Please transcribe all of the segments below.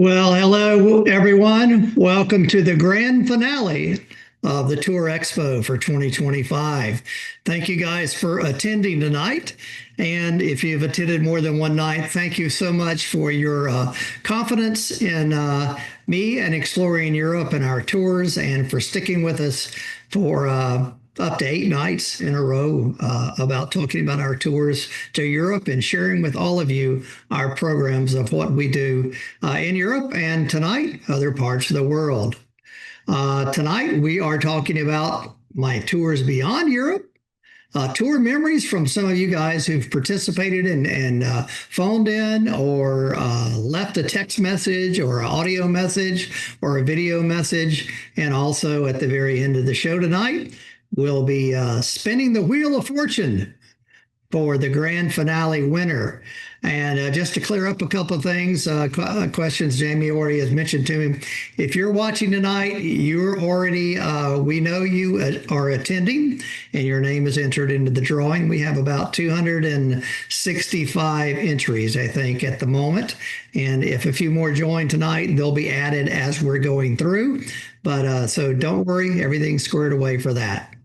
Well, hello, everyone. Welcome to the grand finale of the Tour Expo for 2025. Thank you guys for attending tonight. And if you've attended more than one night, thank you so much for your confidence in me and exploring Europe and our tours, and for sticking with us for up to 8 nights in a row about talking about our tours to Europe and sharing with all of you our programs of what we do in Europe, and tonight, other parts of the world. Tonight, we are talking about my tours beyond Europe. Tour memories from some of you guys who've participated and phoned in or left a text message or an audio message or a video message. And also at the very end of the show tonight, we'll be spinning the Wheel of Fortune for the grand finale winner. And just to clear up a couple of things, questions Jamie already has mentioned to me. If you're watching tonight, you're already, we know you are attending and your name is entered into the drawing. We have about 265 entries, I think, at the moment. And if a few more join tonight, they'll be added as we're going through. But so don't worry, everything's squared away for that.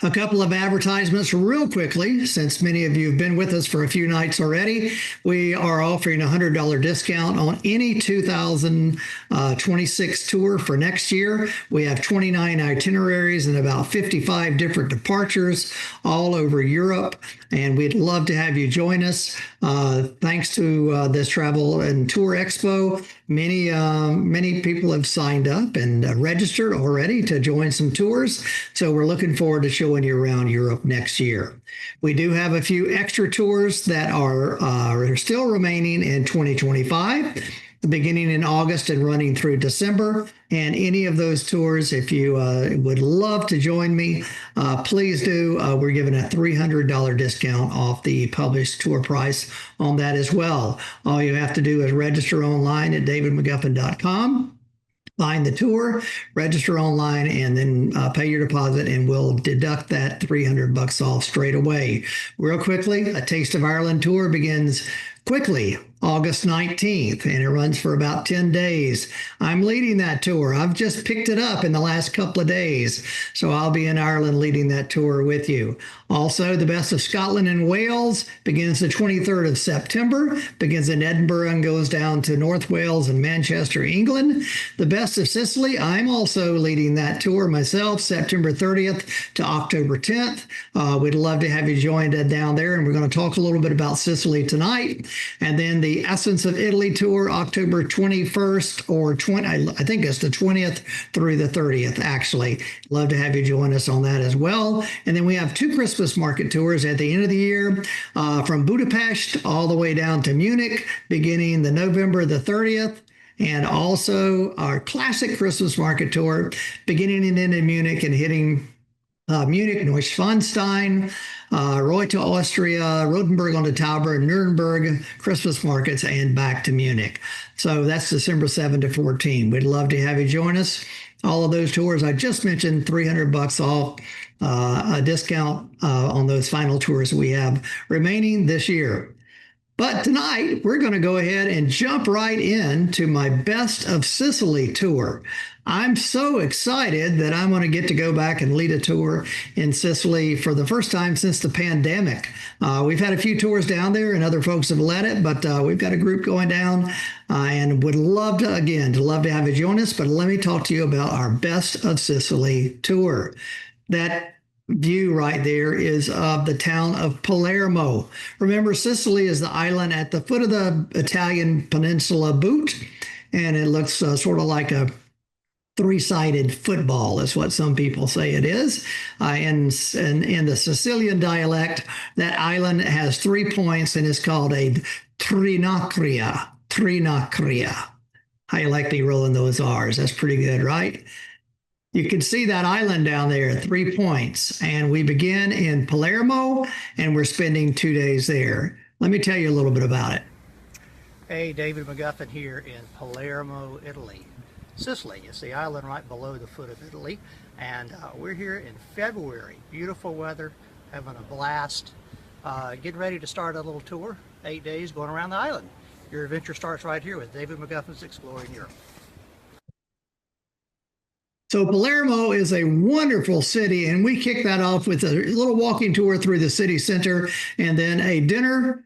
A couple of advertisements real quickly, since many of you have been with us for a few nights already. We are offering a $100 discount on any 2026 tour for next year. We have 29 itineraries and about 55 different departures all over Europe, and we'd love to have you join us. Thanks to this Travel and Tour Expo, many people have signed up and registered already to join some tours. So we're looking forward to showing you around Europe next year. We do have a few extra tours that are still remaining in 2025, beginning in August and running through December. And any of those tours, if you would love to join me, please do. We're giving a $300 discount off the published tour price on that as well. All you have to do is register online at davidmcguffin.com. Find the tour, register online, and then pay your deposit, and we'll deduct that $300 off straight away. Real quickly, a Taste of Ireland tour begins quickly August 19th, and it runs for about 10 days. I'm leading that tour. I've just picked it up in the last couple of days, so I'll be in Ireland leading that tour with you. Also, the Best of Scotland and Wales begins the 23rd of September, begins in Edinburgh and goes down to North Wales and Manchester, England. The Best of Sicily, I'm also leading that tour myself, September 30th to October 10th. We'd love to have you joined down there, and we're going to talk a little bit about Sicily tonight. And then the Essence of Italy tour, October 21st or 20, I think it's the 20th through the 30th, actually. Love to have you join us on that as well. And then we have two Christmas market tours at the end of the year, from Budapest all the way down to Munich, beginning the November the 30th. And also our classic Christmas market tour, beginning and ending in Munich and hitting Munich, Neuschwanstein, Reutte, Austria, Rotenburg on the Tauber, Nuremberg, Christmas markets, and back to Munich. So that's December 7 to 14. We'd love to have you join us. All of those tours I just mentioned, $300 off, a discount on those final tours we have remaining this year. But tonight, we're going to go ahead and jump right into my Best of Sicily tour. I'm so excited that I'm going to get to go back and lead a tour in Sicily for the first time since the pandemic. We've had a few tours down there and other folks have led it, but we've got a group going down and would love to have you join us. But let me talk to you about our Best of Sicily tour. That view right there is of the town of Palermo. Remember, Sicily is the island at the foot of the Italian peninsula boot, and it looks sort of like a three-sided football is what some people say it is. In the Sicilian dialect, that island has 3 points and is called a trinacria. Trinacria. How you like me rolling those R's? That's pretty good, right? You can see that island down there, 3 points. And we begin in Palermo, and we're spending 2 days there. Let me tell you a little bit about it. Hey, David McGuffin here in Palermo, Italy. Sicily is the island right below the foot of Italy, and we're here in February. Beautiful weather, having a blast, getting ready to start a little tour, 8 days going around the island. Your adventure starts right here with David McGuffin's Exploring Europe. So Palermo is a wonderful city, and we kick that off with a little walking tour through the city center and then a dinner.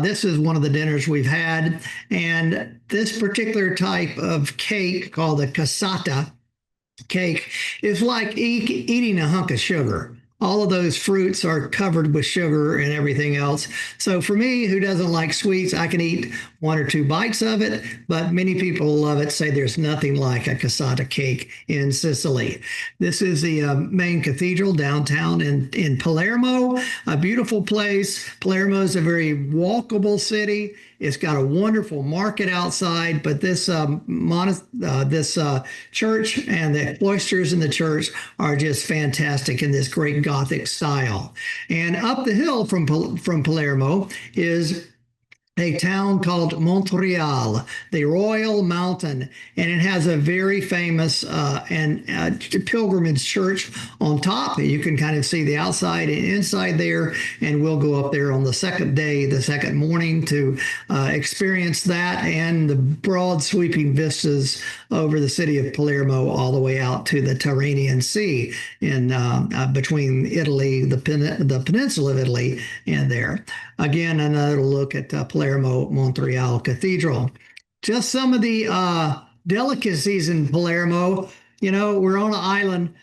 This is one of the dinners we've had, and this particular type of cake called the cassata cake is like eating a hunk of sugar. All of those fruits are covered with sugar and everything else. So for me, who doesn't like sweets, I can eat one or two bites of it, but many people love it, say there's nothing like a cassata cake in Sicily. This is the main cathedral downtown in Palermo, a beautiful place. Palermo is a very walkable city. It's got a wonderful market outside, but this church and the cloisters in the church are just fantastic in this great Gothic style. And up the hill from Palermo is a town called Montreal, the Royal Mountain, and it has a very famous pilgrimage church on top. You can kind of see the outside and inside there, and we'll go up there on the second day, the second morning, to experience that and the broad sweeping vistas over the city of Palermo all the way out to the Tyrrhenian Sea in between Italy, the peninsula of Italy, and there. Again, another look at Palermo Montreal Cathedral. Just some of the delicacies in Palermo. You know, we're on an island.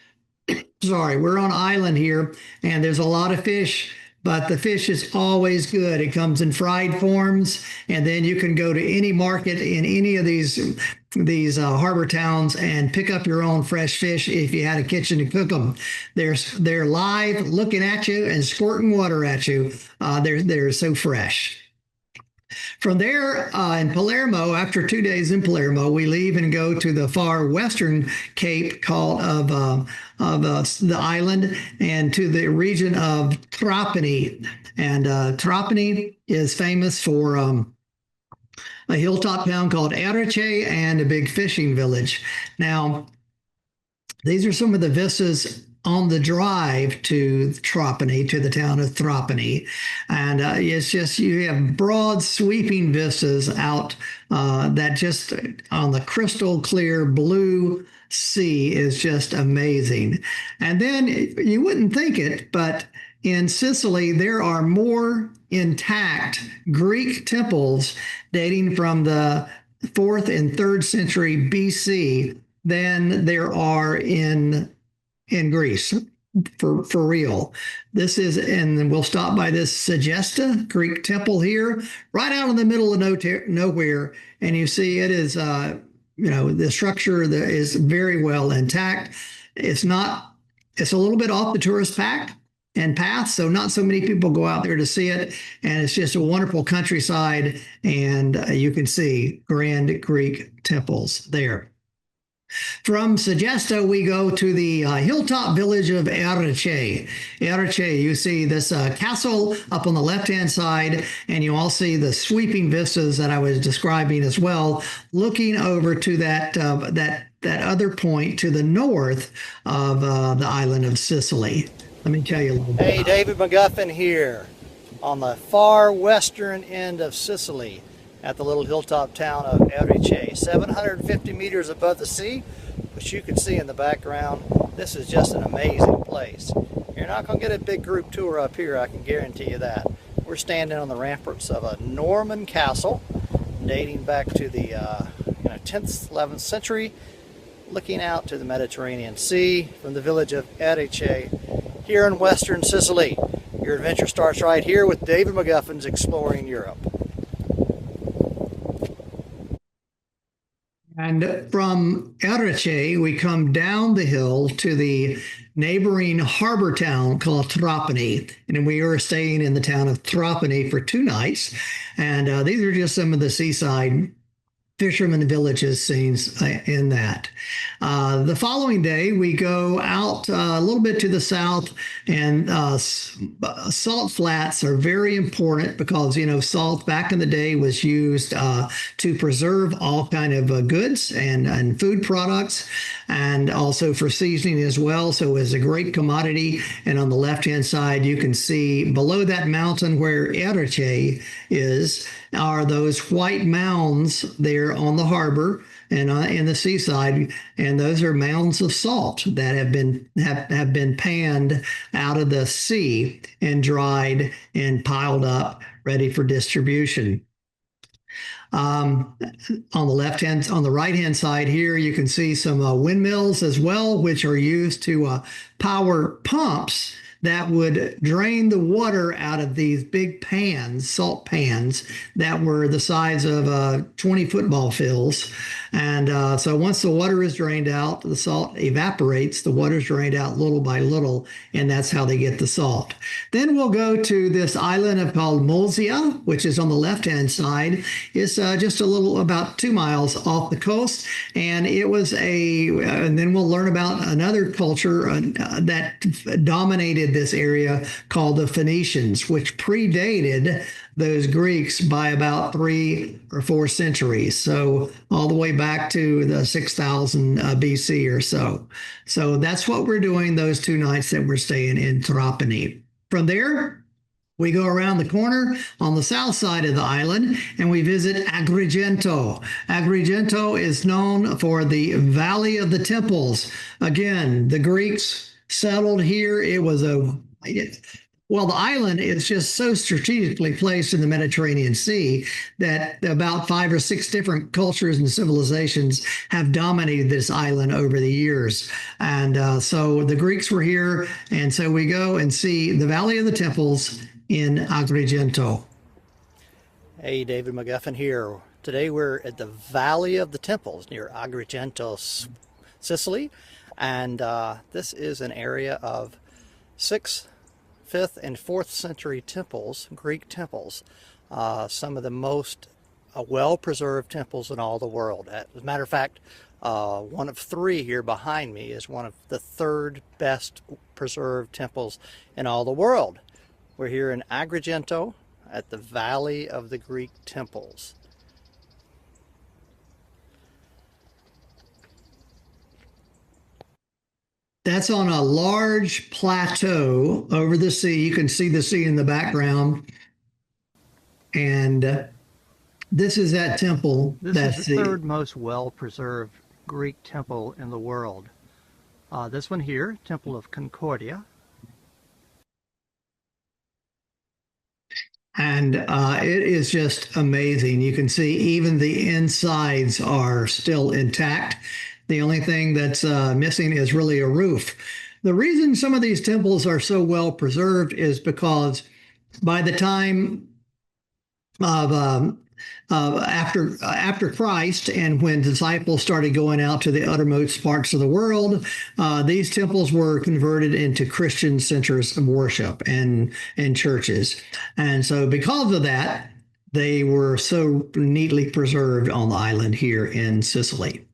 Sorry, we're on an island here, and there's a lot of fish, but the fish is always good. It comes in fried forms, and then you can go to any market in any of these harbor towns and pick up your own fresh fish if you had a kitchen to cook them. They're live, looking at you and squirting water at you. They're so fresh. From there, in Palermo, after 2 days in Palermo, we leave and go to the far western cape called of the island and to the region of Trapani. And Trapani is famous for a hilltop town called Erice and a big fishing village. Now, these are some of the vistas on the drive to Trapani, to the town of Trapani. And it's just, you have broad sweeping vistas out that just on the crystal clear blue sea is just amazing. And then you wouldn't think it, but in Sicily, there are more intact Greek temples dating from the 4th and 3rd century BC than there are in Greece, for real. This is, and we'll stop by this Segesta Greek temple here, right out in the middle of nowhere, and you see it is, the structure that is very well intact. It's a little bit off the tourist path, so not so many people go out there to see it, and it's just a wonderful countryside, and you can see grand Greek temples there. From Segesta, we go to the hilltop village of Erice. Erice, you see this castle up on the left-hand side, and you all see the sweeping vistas that I was describing as well, looking over to that other point to the north of the island of Sicily. Let me tell you a little bit. Hey, David McGuffin here on the far western end of Sicily at the little hilltop town of Erice, 750 meters above the sea, which you can see in the background. This is just an amazing place. You're not going to get a big group tour up here, I can guarantee you that. We're standing on the ramparts of a Norman castle dating back to the 10th, 11th century, looking out to the Mediterranean Sea from the village of Erice here in western Sicily. Your adventure starts right here with David McGuffin's Exploring Europe. And from Erice, we come down the hill to the neighboring harbor town called Trapani. And we are staying in the town of Trapani for 2 nights. And these are just some of the seaside fishermen villages scenes in that. The following day, we go out a little bit to the south, and salt flats are very important because, salt back in the day was used to preserve all kind of goods and food products, and also for seasoning as well. So it's a great commodity. And on the left-hand side, you can see below that mountain where Erice is, are those white mounds there on the harbor and in the seaside, and those are mounds of salt that have been panned out of the sea and dried and piled up, ready for distribution. Um, on the right hand side here, you can see some windmills as well, which are used to power pumps that would drain the water out of these big pans, salt pans that were the size of 20 football fields. And so once the water is drained out, the salt evaporates, the water is drained out little by little, and that's how they get the salt. Then we'll go to this island called Molsea, which is on the left-hand side. It's just a little about 2 miles off the coast, and and then we'll learn about another culture that dominated this area called the Phoenicians, which predated those Greeks by about 3 or 4 centuries. So all the way back to the 6000 BC or so. So that's what we're doing those 2 nights that we're staying in Trapani. From there, we go around the corner on the south side of the island and we visit Agrigento. Agrigento is known for the Valley of the Temples. Again, the Greeks settled here. The island is just so strategically placed in the Mediterranean Sea that about 5 or 6 different cultures and civilizations have dominated this island over the years. And so the Greeks were here, and so we go and see the Valley of the Temples in Agrigento. Hey, David McGuffin here. Today we're at the Valley of the Temples near Agrigento, Sicily, and this is an area of 6th, 5th, and 4th century temples, Greek temples, some of the most well-preserved temples in all the world. As a matter of fact, one of 3 here behind me is one of the 3rd best preserved temples in all the world. We're here in Agrigento at the Valley of the Greek Temples. That's on a large plateau over the sea. You can see the sea in the background. And this is that temple. This is the 3rd most well-preserved Greek temple in the world. This one here, Temple of Concordia. And it is just amazing. You can see even the insides are still intact. The only thing that's missing is really a roof. The reason some of these temples are so well preserved is because by the time of after Christ and when disciples started going out to the uttermost parts of the world, these temples were converted into Christian centers of worship and churches. And so because of that, they were so neatly preserved on the island here in Sicily.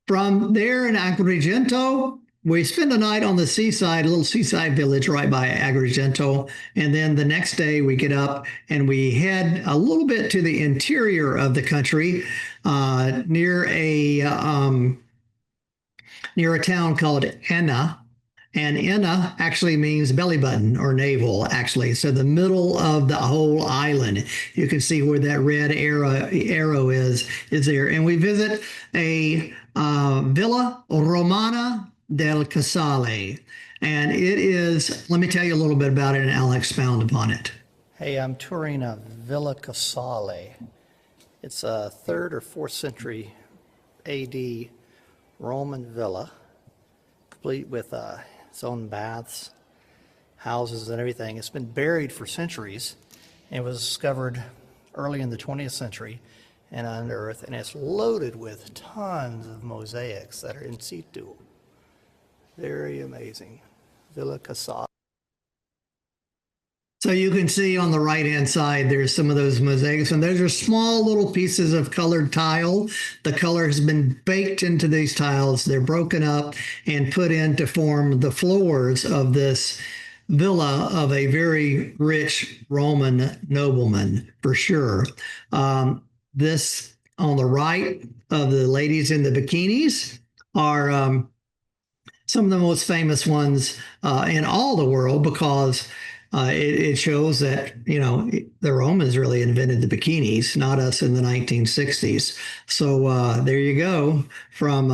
From there in Agrigento, we spend a night on the seaside, a little seaside village right by Agrigento. And then the next day we get up and we head a little bit to the interior of the country near a town called Enna. And Enna actually means belly button or navel, actually. So the middle of the whole island, you can see where that red arrow is there. And we visit a Villa Romana del Casale. And it is, let me tell you a little bit about it and I'll expound upon it. Hey, I'm touring a Villa Casale. It's a 3rd or 4th century AD Roman villa, complete with its own baths, houses, and everything. It's been buried for centuries and was discovered early in the 20th century and unearthed, and it's loaded with tons of mosaics that are in situ. Very amazing. Villa Casale. So you can see on the right-hand side, there's some of those mosaics, and those are small little pieces of colored tile. The color has been baked into these tiles. They're broken up and put in to form the floors of this villa of a very rich Roman nobleman, for sure. This on the right of the ladies in the bikinis are some of the most famous ones in all the world, because it shows that, the Romans really invented the bikinis, not us in the 1960s. So there you go. From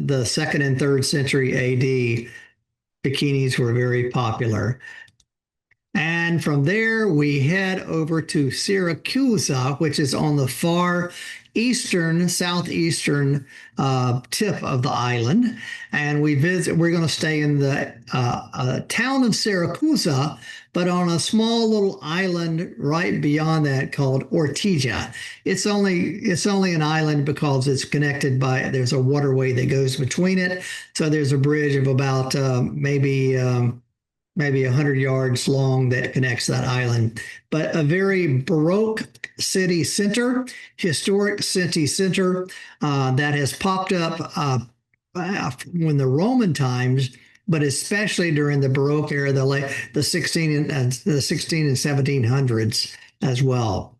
the second and third century AD, bikinis were very popular. And from there, we head over to Syracuse, which is on the far southeastern tip of the island. And we're going to stay in the town of Syracuse, but on a small little island right beyond that called Ortigia. It's only an island because it's connected there's a waterway that goes between it. So there's a bridge of about maybe 100 yards long that connects that island. But a very Baroque city center, historic city center that has popped up when the Roman times, but especially during the Baroque era, the 16 and 1700s as well.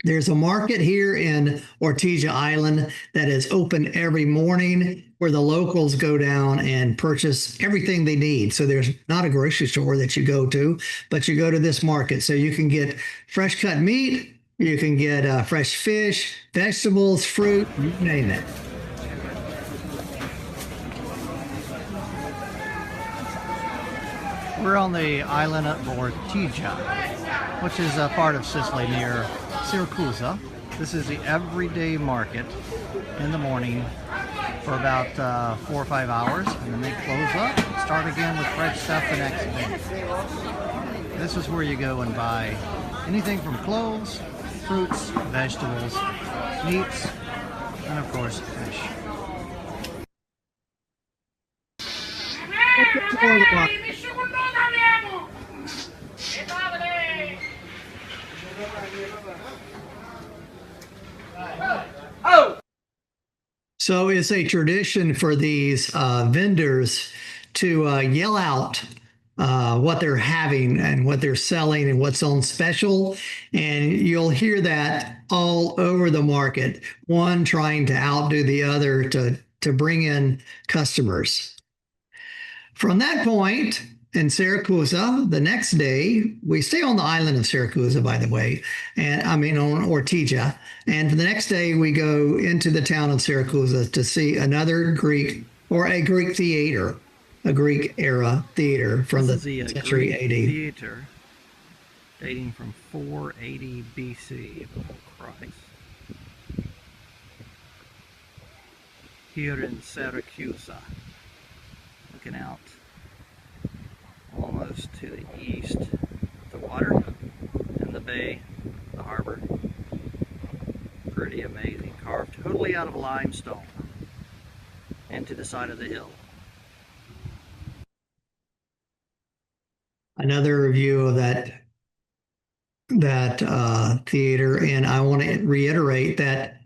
There's a market here in Ortigia Island that is open every morning where the locals go down and purchase everything they need. So there's not a grocery store that you go to, but you go to this market. So you can get fresh cut meat, you can get fresh fish, vegetables, fruit, you name it. We're on the island of Ortigia, which is a part of Sicily near Syracuse. This is the everyday market in the morning for about 4 or 5 hours, and then they close up and start again with fresh stuff the next day. This is where you go and buy anything from clothes, fruits, vegetables, meats, and of course fish. So it's a tradition for these vendors to yell out what they're having and what they're selling and what's on special. And you'll hear that all over the market, one trying to outdo the other to bring in customers. From that point in Syracuse, the next day, we stay on the island of Syracuse, by the way, and I mean on Ortigia. And for the next day, we go into the town of Syracuse to see another Greek theater, a Greek era theater from the century AD. Theater dating from 480 BC before Christ. Here in Syracuse, looking out almost to the east, the water and the bay, the harbor. Pretty amazing, carved totally out of limestone into the side of the hill. Another view of that theater, and I want to reiterate that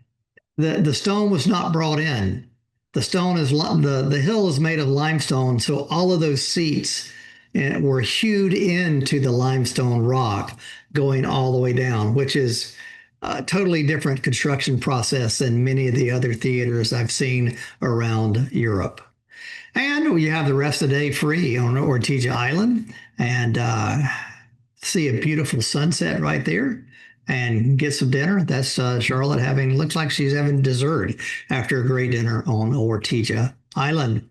the stone was not brought in. The stone is the hill is made of limestone, so all of those seats were hewed into the limestone rock going all the way down, which is a totally different construction process than many of the other theaters I've seen around Europe. And you have the rest of the day free on Ortigia Island and see a beautiful sunset right there and get some dinner. That's Charlotte looks like she's having dessert after a great dinner on Ortigia Island.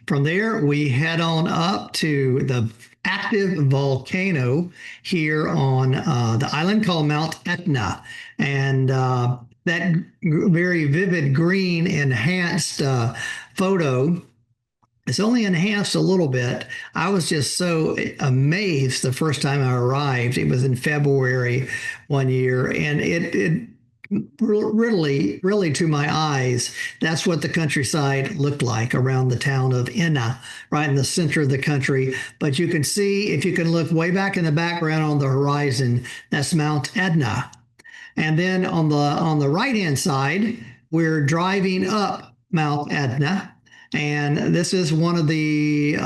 From there, we head on up to the active volcano here on the island called Mount Etna. And that very vivid green enhanced photo is only enhanced a little bit. I was just so amazed the first time I arrived. It was in February one year, and it really to my eyes, that's what the countryside looked like around the town of Enna, right in the center of the country. But you can see, if you can look way back in the background on the horizon, that's Mount Etna. And then on the right-hand side, we're driving up Mount Etna. And this is one of the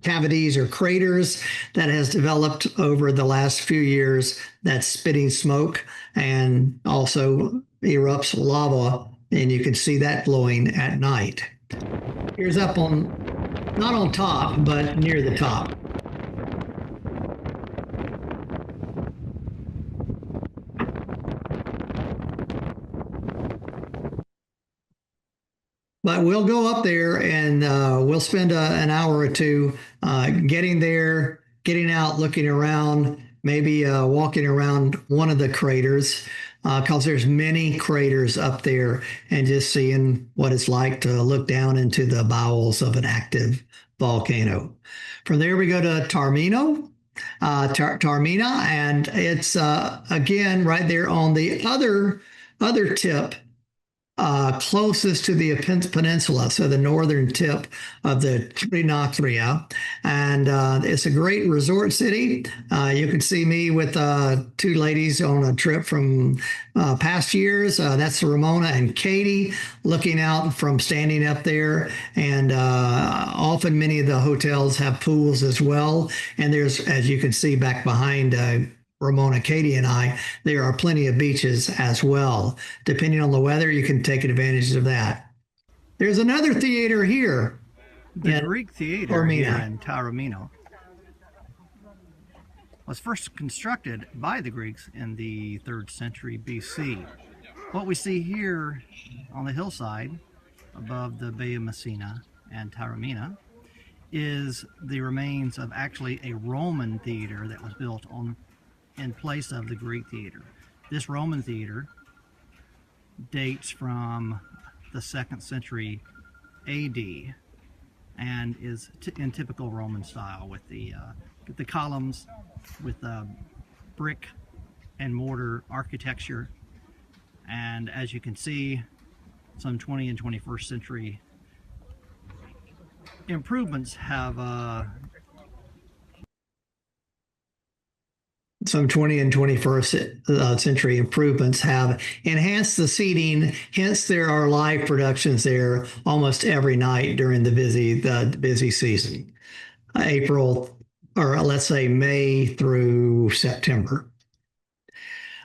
cavities or craters that has developed over the last few years that's spitting smoke and also erupts lava, and you can see that glowing at night. Here's not on top, but near the top. but we'll go up there and we'll spend an hour or two getting there, getting out, looking around, maybe walking around one of the craters because there's many craters up there, and just seeing what it's like to look down into the bowels of an active volcano. From there, we go to Taormina, and it's again right there on the other tip, closest to the peninsula, so the northern tip of the Trinakria. And it's a great resort city. You can see me with two ladies on a trip from past years. That's Ramona and Katie, looking out from standing up there. And often many of the hotels have pools as well. And there's, as you can see back behind Ramona, Katie, and I, there are plenty of beaches as well. Depending on the weather, you can take advantage of that. There's another theater here. The Greek theater here in Taormina was first constructed by the Greeks in the 3rd century BC. What we see here on the hillside above the Bay of Messina and Taormina is the remains of actually a Roman theater that was built in place of the Greek theater. This Roman theater dates from the 2nd century AD and is in typical Roman style with the columns, with brick and mortar architecture. And as you can see, some 20th and 21st century improvements have some 20th and 21st century improvements have enhanced the seating. Hence, there are live productions there almost every night during the busy season, April, or let's say May through September.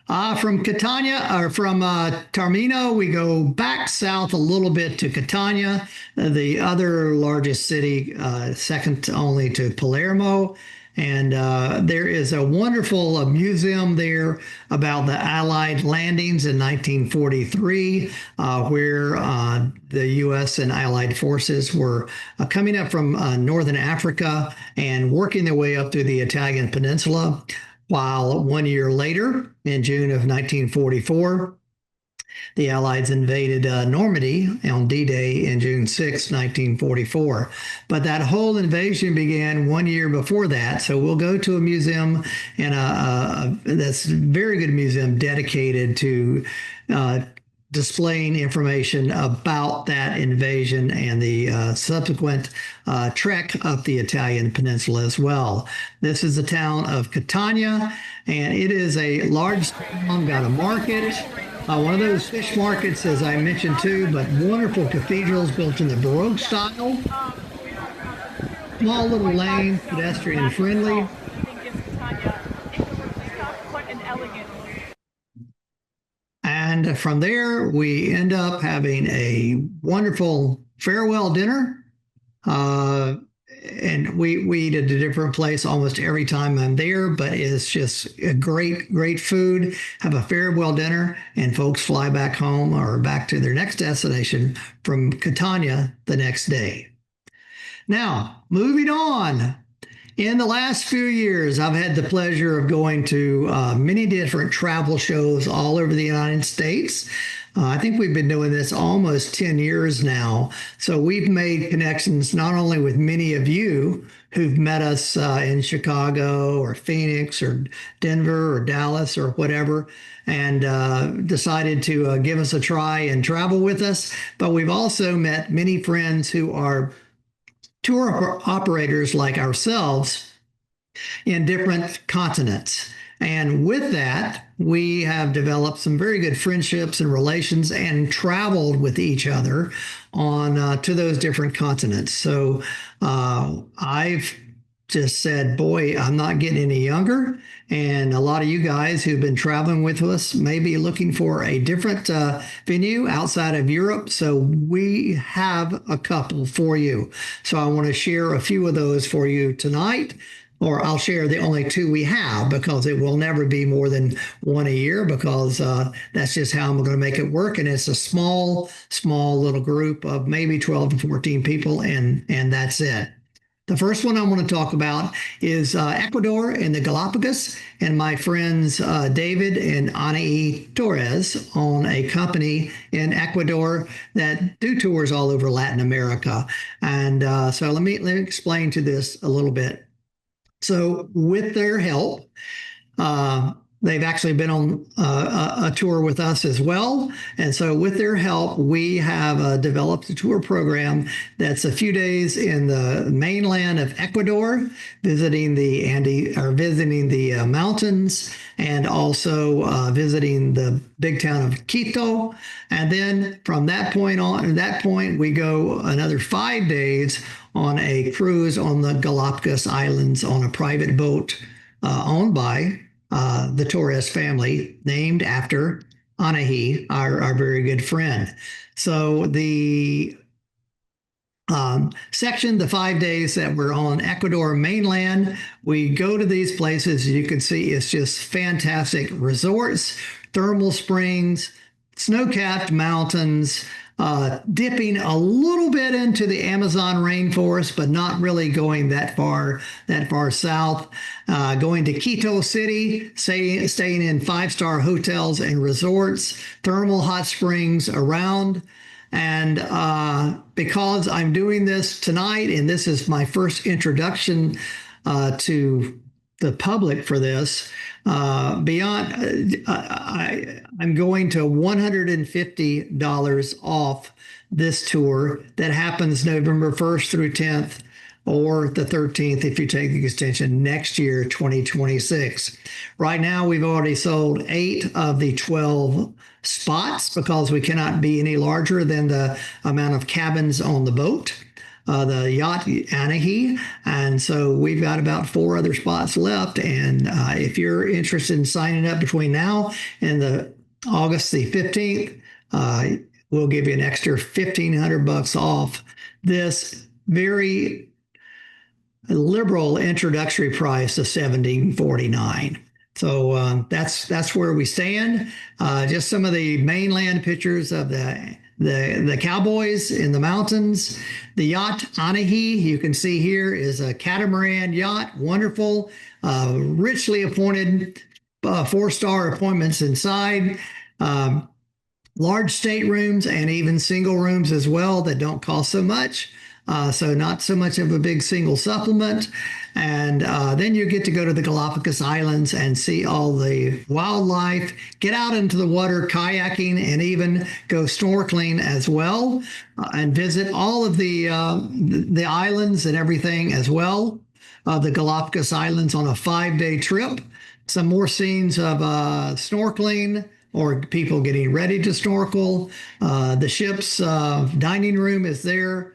From Catania, or from Taormina, we go back south a little bit to Catania, the other largest city, second only to Palermo. And there is a wonderful museum there about the Allied landings in 1943, where the U.S. and Allied forces were coming up from northern Africa and working their way up through the Italian peninsula. While 1 year later, in June of 1944, the Allies invaded Normandy on D-Day in June 6, 1944. But that whole invasion began 1 year before that. So we'll go to a museum, and that's a very good museum dedicated to displaying information about that invasion and the subsequent trek up the Italian peninsula as well. This is the town of Catania, and it is a large town, got a market, one of those fish markets, as I mentioned too, but wonderful cathedrals built in the Baroque style. Small little lane, pedestrian friendly. And from there, we end up having a wonderful farewell dinner. And we eat at a different place almost every time I'm there, but it's just a great food. Have a farewell dinner, and folks fly back home or back to their next destination from Catania the next day. Now, moving on. In the last few years, I've had the pleasure of going to many different travel shows all over the United States. I think we've been doing this almost 10 years now. So we've made connections not only with many of you who've met us in Chicago or Phoenix or Denver or Dallas or whatever, and decided to give us a try and travel with us. But we've also met many friends who are tour operators like ourselves in different continents. And with that, we have developed some very good friendships and relations and traveled with each other on to those different continents. So I've just said, boy, I'm not getting any younger. And a lot of you guys who've been traveling with us may be looking for a different venue outside of Europe. So we have a couple for you. So I want to share a few of those for you tonight. or I'll share the only two we have, because it will never be more than one a year, because that's just how I'm going to make it work. And it's a small little group of maybe 12 to 14 people, and that's it. The first one I want to talk about is Ecuador and the Galapagos. And my friends David and Anaí Torres own a company in Ecuador that do tours all over Latin America. And so let me explain to this a little bit. So with their help, they've actually been on a tour with us as well. And so with their help, we have developed a tour program that's a few days in the mainland of Ecuador, visiting the mountains, and also visiting the big town of Quito. And then from that point, we go another 5 days on a cruise on the Galapagos Islands on a private boat owned by the Torres family, named after Anahi, our very good friend. So the section, the 5 days that we're on Ecuador mainland, we go to these places. You can see it's just fantastic resorts, thermal springs, snow-capped mountains, dipping a little bit into the Amazon rainforest, but not really going that far south. Going to Quito City, staying in 5-star hotels and resorts, thermal hot springs around. And because I'm doing this tonight, and this is my first introduction to the public for this, I'm going to $150 off this tour that happens November 1st through 10th, or the 13th if you take the extension next year, 2026. Right now, we've already sold 8 of the 12 spots, because we cannot be any larger than the amount of cabins on the boat, the yacht Anahi. And so we've got about 4 other spots left. And if you're interested in signing up between now and the August the 15th, we'll give you an extra $1,500 off this very liberal introductory price of $1,749. So that's where we stand. Just some of the mainland pictures of the cowboys in the mountains. The yacht Anahi, you can see here, is a catamaran yacht. Wonderful, richly appointed 4-star appointments inside. Large staterooms and even single rooms as well that don't cost so much. So not so much of a big single supplement. And then you get to go to the Galapagos Islands and see all the wildlife, get out into the water kayaking, and even go snorkeling as well, and visit all of the islands and everything as well. The Galapagos Islands on a 5-day trip. Some more scenes of snorkeling, or people getting ready to snorkel. The ship's dining room is there.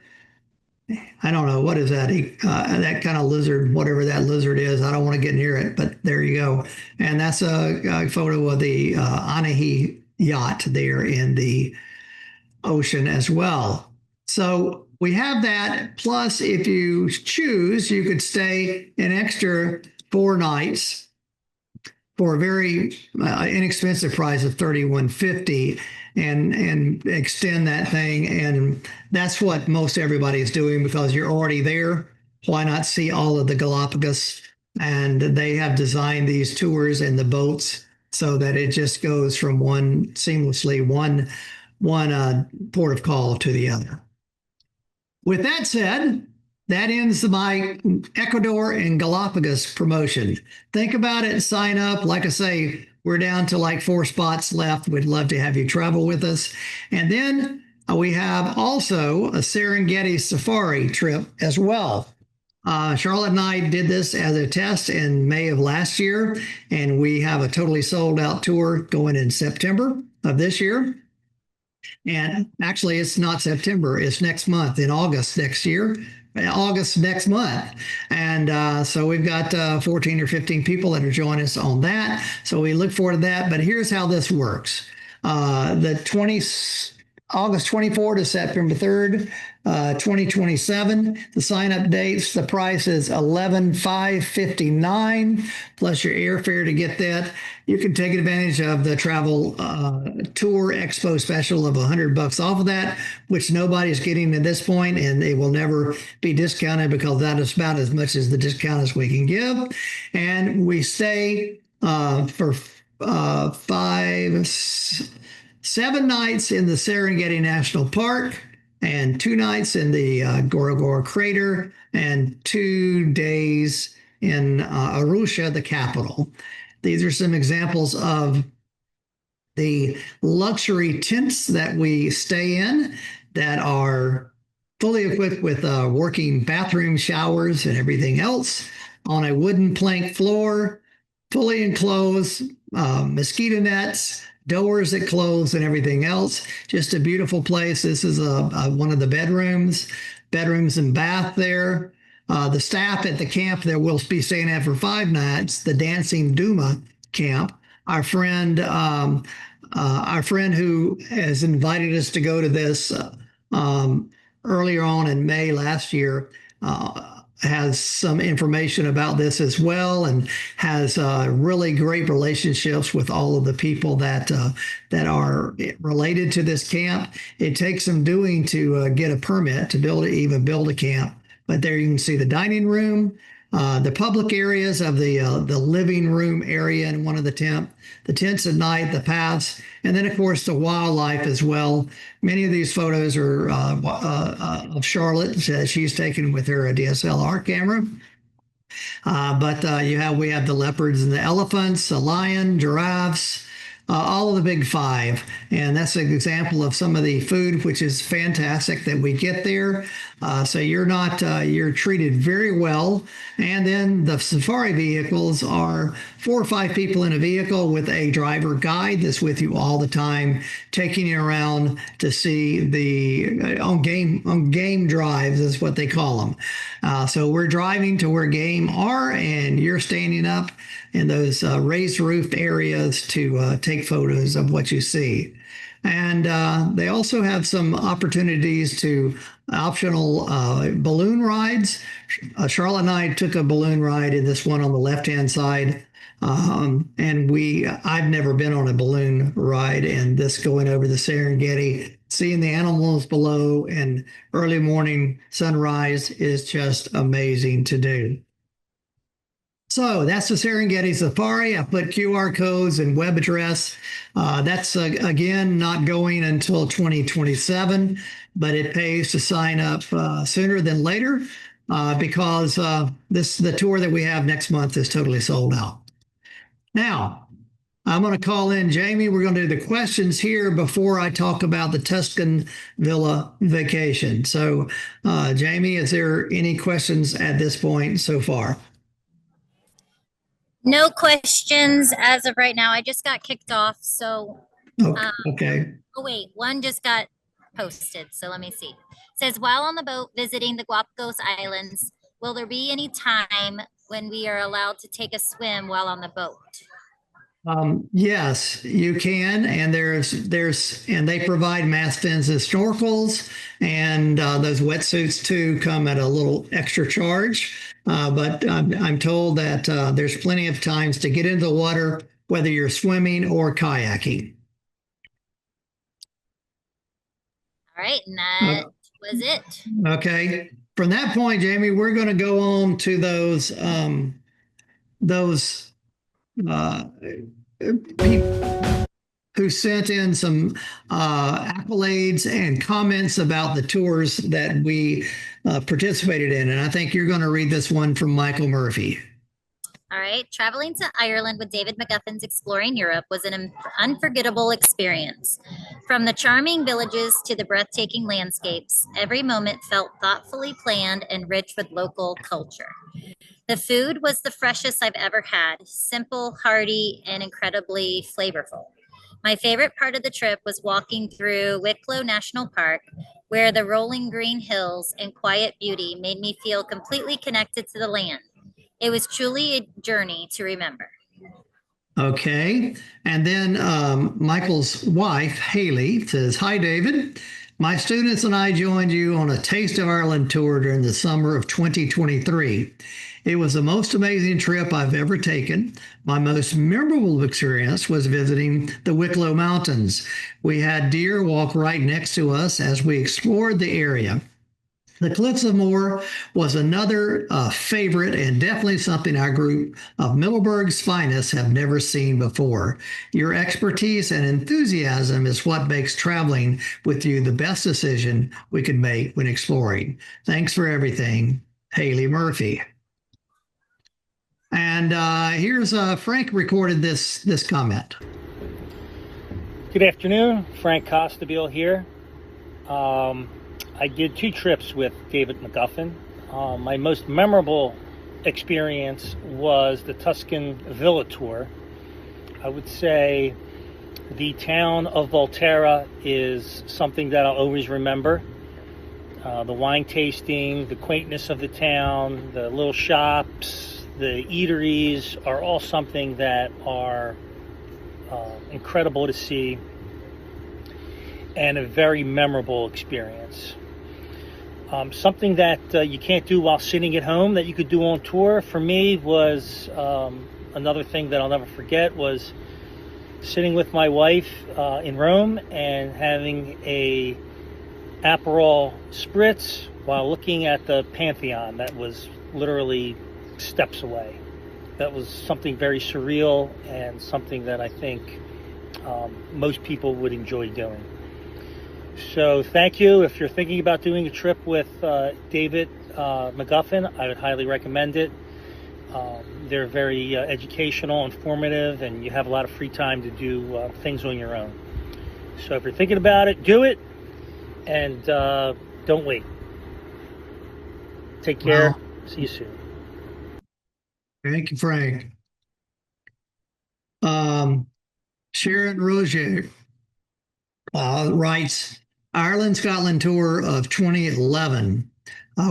I don't know, what is that? That kind of lizard, whatever that lizard is. I don't want to get near it, but there you go. And that's a photo of the Anahi yacht there in the ocean as well. So we have that. Plus, if you choose, you could stay an extra 4 nights for a very inexpensive price of $3,150, and extend that thing. And that's what most everybody is doing, because you're already there. Why not see all of the Galapagos? And they have designed these tours and the boats so that it just goes from one port of call to the other. With that said, that ends my Ecuador and Galapagos promotion. Think about it and sign up. Like I say, we're down to like 4 spots left. We'd love to have you travel with us. And then we have also a Serengeti safari trip as well. Charlotte and I did this as a test in May of last year, and we have a totally sold out tour going in September of this year. And actually, it's not September, it's next month, in August next month. And so we've got 14 or 15 people that are joining us on that. So we look forward to that. But here's how this works. The August 24 to September 3rd, 2027. The sign up dates, the price is $11,559 plus your airfare to get that. You can take advantage of the travel tour expo special of $100 off of that, which nobody's getting at this point, and it will never be discounted because that is about as much as the discount as we can give. And we stay for 7 nights in the Serengeti National Park and 2 nights in the Gorogoro Crater and 2 days in Arusha, the capital. These are some examples of the luxury tents that we stay in that are fully equipped with working bathroom showers and everything else on a wooden plank floor, fully enclosed, mosquito nets, doors that close and everything else. Just a beautiful place. This is one of the bedrooms and bath there. The staff at the camp that we'll be staying at for 5 nights, the Dancing Duma camp. Our friend who has invited us to go to this earlier on in May last year has some information about this as well, and has really great relationships with all of the people that are related to this camp. It takes some doing to get a permit to even build a camp, but there you can see the dining room, the public areas of the living room area in one of the tents at night, the paths, and then of course the wildlife as well. Many of these photos are of Charlotte. She's taken with her DSLR camera. But we have the leopards and the elephants, the lion, giraffes, all of the big five. And that's an example of some of the food, which is fantastic that we get there. So you're treated very well. And then the safari vehicles are 4 or 5 people in a vehicle with a driver guide that's with you all the time, taking you around to see on game drives is what they call them. So we're driving to where game are, and you're standing up in those raised roofed areas to take photos of what you see. And they also have some opportunities to optional balloon rides. Charlotte and I took a balloon ride in this one on the left-hand side. I've never been on a balloon ride, and this going over the Serengeti, seeing the animals below and early morning sunrise is just amazing to do. So that's the Serengeti Safari. I put QR codes and web address. That's again not going until 2027, but it pays to sign up sooner than later because the tour that we have next month is totally sold out. Now, I'm going to call in Jamie. We're going to do the questions here before I talk about the Tuscan Villa vacation. So, Jamie, is there any questions at this point so far? No questions as of right now. I just got kicked off. So, okay. Oh, wait, one just got posted. So let me see. It says, while on the boat visiting the Galapagos Islands, will there be any time when we are allowed to take a swim while on the boat? Yes, you can, and and they provide mask fins and snorkels, and those wetsuits too come at a little extra charge. But I'm told that there's plenty of times to get into the water, whether you're swimming or kayaking. All right, and that was it. Okay. From that point, Jamie, we're going to go on to those people who sent in some accolades and comments about the tours that we participated in. And I think you're going to read this one from Michael Murphy. All right. Traveling to Ireland with David McGuffin's Exploring Europe was an unforgettable experience. From the charming villages to the breathtaking landscapes, every moment felt thoughtfully planned and rich with local culture. The food was the freshest I've ever had, simple, hearty, and incredibly flavorful. My favorite part of the trip was walking through Wicklow National Park, where the rolling green hills and quiet beauty made me feel completely connected to the land. It was truly a journey to remember. Okay. And then Michael's wife, Haley, says, "Hi, David. My students and I joined you on a Taste of Ireland tour during the summer of 2023. It was the most amazing trip I've ever taken. My most memorable experience was visiting the Wicklow Mountains. We had deer walk right next to us as we explored the area. The Cliffs of Moher was another favorite and definitely something our group of Middleburg's finest have never seen before. Your expertise and enthusiasm is what makes traveling with you the best decision we could make when exploring. Thanks for everything, Haley Murphy." And here's Frank recorded this comment. Good afternoon, Frank Costabile here. I did 2 trips with David McGuffin. My most memorable experience was the Tuscan Villa tour. I would say the town of Volterra is something that I'll always remember. The wine tasting, the quaintness of the town, the little shops, the eateries are all something that are incredible to see and a very memorable experience. Something that you can't do while sitting at home that you could do on tour for me was another thing that I'll never forget was sitting with my wife in Rome and having a Aperol spritz while looking at the Pantheon that was literally steps away. That was something very surreal and something that I think most people would enjoy doing. So thank you. If you're thinking about doing a trip with David McGuffin, I would highly recommend it. They're very educational, informative, and you have a lot of free time to do things on your own. So if you're thinking about it, do it, and don't wait. Take care. Well, See you soon. thank you, Frank. Sharon Roger writes, Ireland Scotland tour of 2011.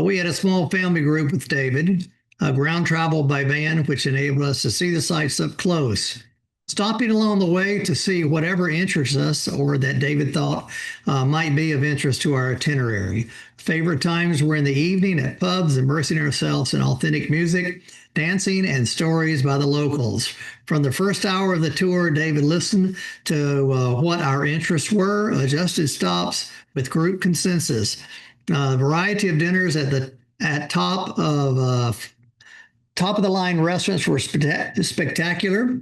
We had a small family group with David, ground travel by van, which enabled us to see the sights up close. Stopping along the way to see whatever interests us or that David thought might be of interest to our itinerary. Favorite times were in the evening at pubs, immersing ourselves in authentic music, dancing, and stories by the locals. From the first hour of the tour, David listened to what our interests were, adjusted stops with group consensus. Variety of dinners at top of the line restaurants were spectacular.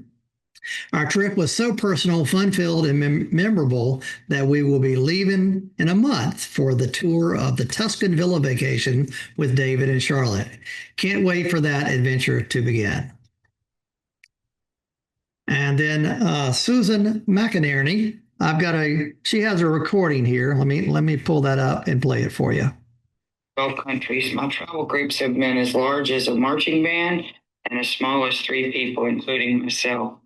Our trip was so personal, fun-filled, and memorable that we will be leaving in a month for the tour of the Tuscan Villa vacation with David and Charlotte. Can't wait for that adventure to begin. And then Susan McInerney, she has a recording here. Let me pull that up and play it for you. 12 countries. My travel groups have been as large as a marching band and as small as 3 people, including myself.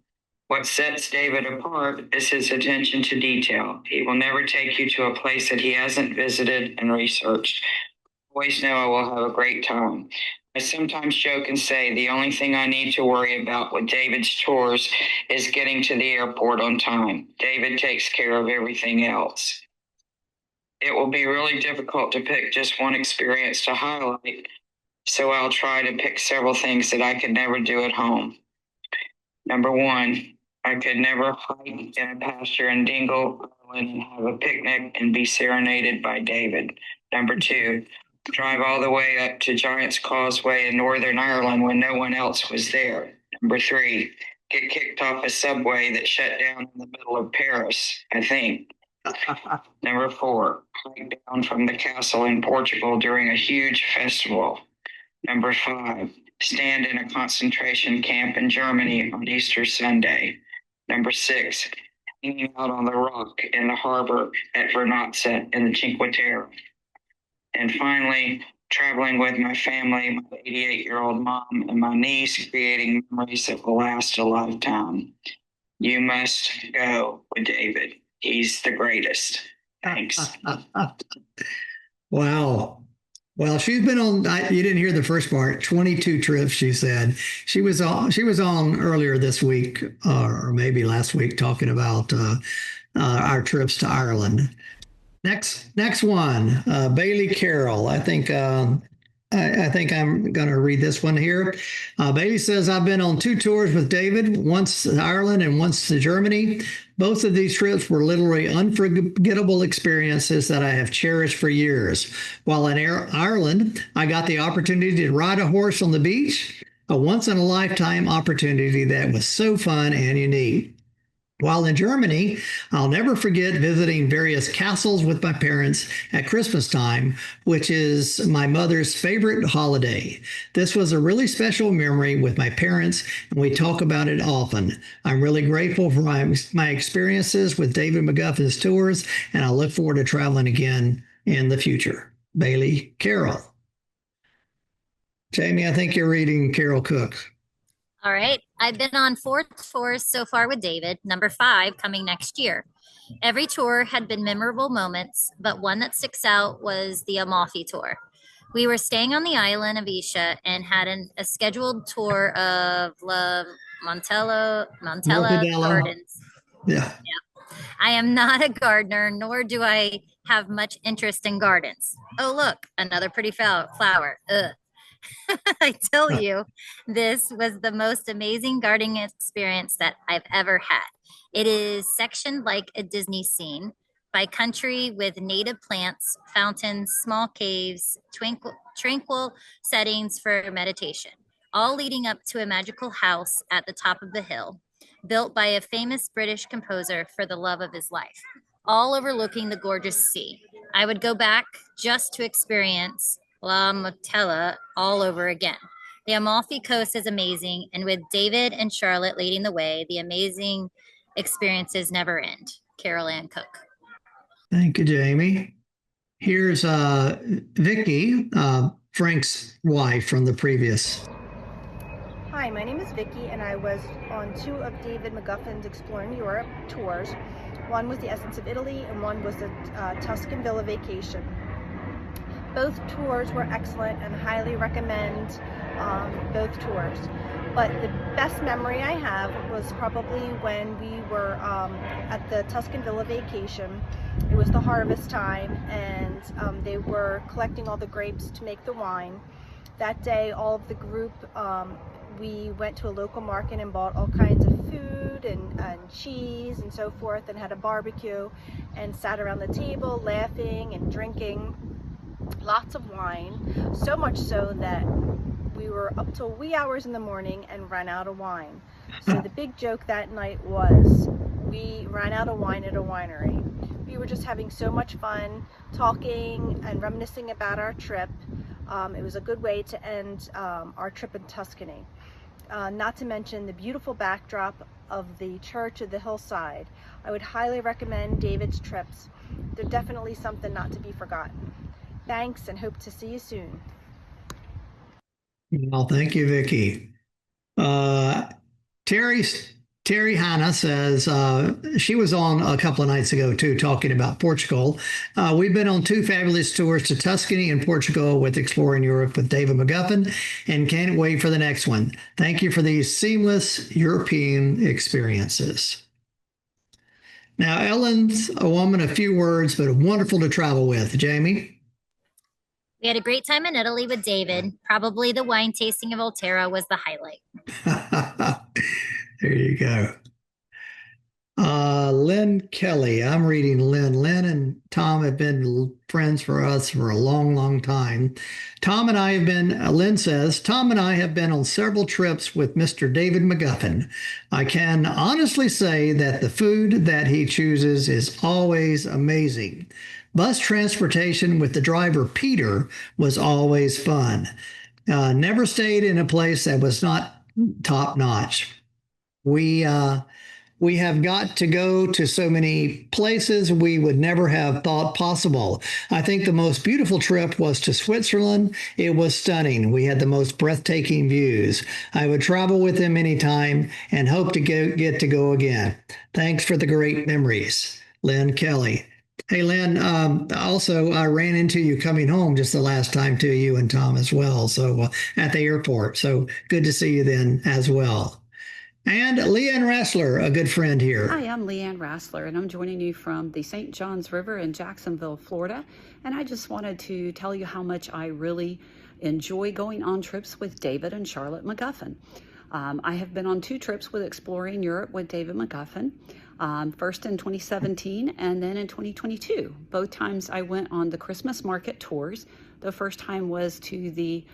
What sets David apart is his attention to detail. He will never take you to a place that he hasn't visited and researched. Always know I will have a great time. I sometimes joke and say the only thing I need to worry about with David's tours is getting to the airport on time. David takes care of everything else. It will be really difficult to pick just one experience to highlight, so I'll try to pick several things that I could never do at home. Number 1, I could never hike in a pasture in Dingle, Ireland, and have a picnic and be serenaded by David. Number 2, drive all the way up to Giant's Causeway in Northern Ireland when no one else was there. Number 3, get kicked off a subway that shut down in the middle of Paris, I think. Number 4, hike down from the castle in Portugal during a huge festival. Number 5, stand in a concentration camp in Germany on Easter Sunday. Number 6, hanging out on the rock in the harbor at Vernazza in the Cinque Terre. And finally, traveling with my family, my 88-year-old mom and my niece, creating memories that will last a lifetime. You must go with David. He's the greatest. Thanks. Wow. Well, she's been on. You didn't hear the first part. 22 trips. She said she was on. She was on earlier this week, or maybe last week, talking about our trips to Ireland. Next one, Bailey Carroll. I think I'm going to read this one here. Bailey says, I've been on two tours with David, once to Ireland and once to Germany. Both of these trips were literally unforgettable experiences that I have cherished for years. While in Ireland, I got the opportunity to ride a horse on the beach, a once in a lifetime opportunity that was so fun and unique. While in Germany, I'll never forget visiting various castles with my parents at Christmas time, which is my mother's favorite holiday. This was a really special memory with my parents, and we talk about it often. I'm really grateful for my experiences with David McGuffin's tours, and I look forward to traveling again in the future. Bailey Carroll. Jamie, I think you're reading Carol Cook. All right. I've been on 4 tours so far with David, number 5 coming next year. Every tour had been memorable moments, but one that sticks out was the Amalfi tour. We were staying on the island of Isha and had a scheduled tour of La Montella Gardens. Yeah. I am not a gardener, nor do I have much interest in gardens. Oh, look, another pretty flower. Ugh. I tell you, this was the most amazing gardening experience that I've ever had. It is sectioned like a Disney scene by country with native plants, fountains, small caves, tranquil settings for meditation, all leading up to a magical house at the top of the hill, built by a famous British composer for the love of his life, all overlooking the gorgeous sea. I would go back just to experience La Montella all over again. The Amalfi Coast is amazing, and with David and Charlotte leading the way, the amazing experiences never end. Carol Ann Cook. Thank you, Jamie. Here's Vicky, Frank's wife from the previous. Hi, my name is Vicky, and I was on 2 of David McGuffin's Exploring Europe tours. One was the Essence of Italy, and one was the Tuscan Villa Vacation. Both tours were excellent and highly recommend both tours. But the best memory I have was probably when we were at the Tuscan Villa Vacation. It was the harvest time, and they were collecting all the grapes to make the wine. That day, all of the group, we went to a local market and bought all kinds of food and cheese and so forth, and had a barbecue and sat around the table laughing and drinking lots of wine, so much so that we were up till wee hours in the morning and ran out of wine. So the big joke that night was we ran out of wine at a winery. We were just having so much fun talking and reminiscing about our trip. It was a good way to end our trip in Tuscany. Not to mention the beautiful backdrop of the church of the hillside. I would highly recommend David's trips. They're definitely something not to be forgotten. Thanks, and hope to see you soon. Well, thank you, Vicky. Terry Hanna says she was on a couple of nights ago too, talking about Portugal. We've been on 2 fabulous tours to Tuscany and Portugal with Exploring Europe with David McGuffin, and can't wait for the next one. Thank you for these seamless European experiences. Now, Ellen's a woman of few words, but wonderful to travel with. Jamie? We had a great time in Italy with David. Probably the wine tasting of Altera was the highlight. There you go. Lynn Kelly. I'm reading Lynn. Lynn and Tom have been friends for us for a long, long time. Lynn says, Tom and I have been on several trips with Mr. David McGuffin. I can honestly say that the food that he chooses is always amazing. Bus transportation with the driver, Peter, was always fun. Never stayed in a place that was not top notch. We have got to go to so many places we would never have thought possible. I think the most beautiful trip was to Switzerland. It was stunning. We had the most breathtaking views. I would travel with him anytime and hope to get to go again. Thanks for the great memories. Lynn Kelly. Hey, Lynn, also, I ran into you coming home just the last time too, you and Tom as well. So at the airport. So good to see you then as well. And Leanne Rassler, a good friend here. Hi, I'm Leanne Rassler, and I'm joining you from the St. Johns River in Jacksonville, Florida. And I just wanted to tell you how much I really enjoy going on trips with David and Charlotte McGuffin. I have been on 2 trips with Exploring Europe with David McGuffin, first in 2017 and then in 2022. Both times I went on the Christmas market tours. The first time was to the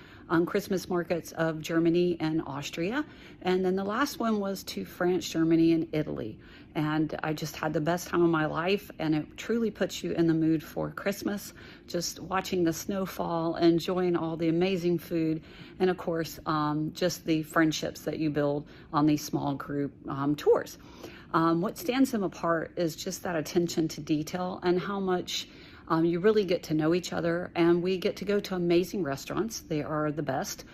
Christmas markets of Germany and Austria. And then the last one was to France, Germany, and Italy. And I just had the best time of my life, and it truly puts you in the mood for Christmas, just watching the snowfall, enjoying all the amazing food, and of course, just the friendships that you build on these small group tours. What stands them apart is just that attention to detail and how much you really get to know each other, and we get to go to amazing restaurants. They are the best.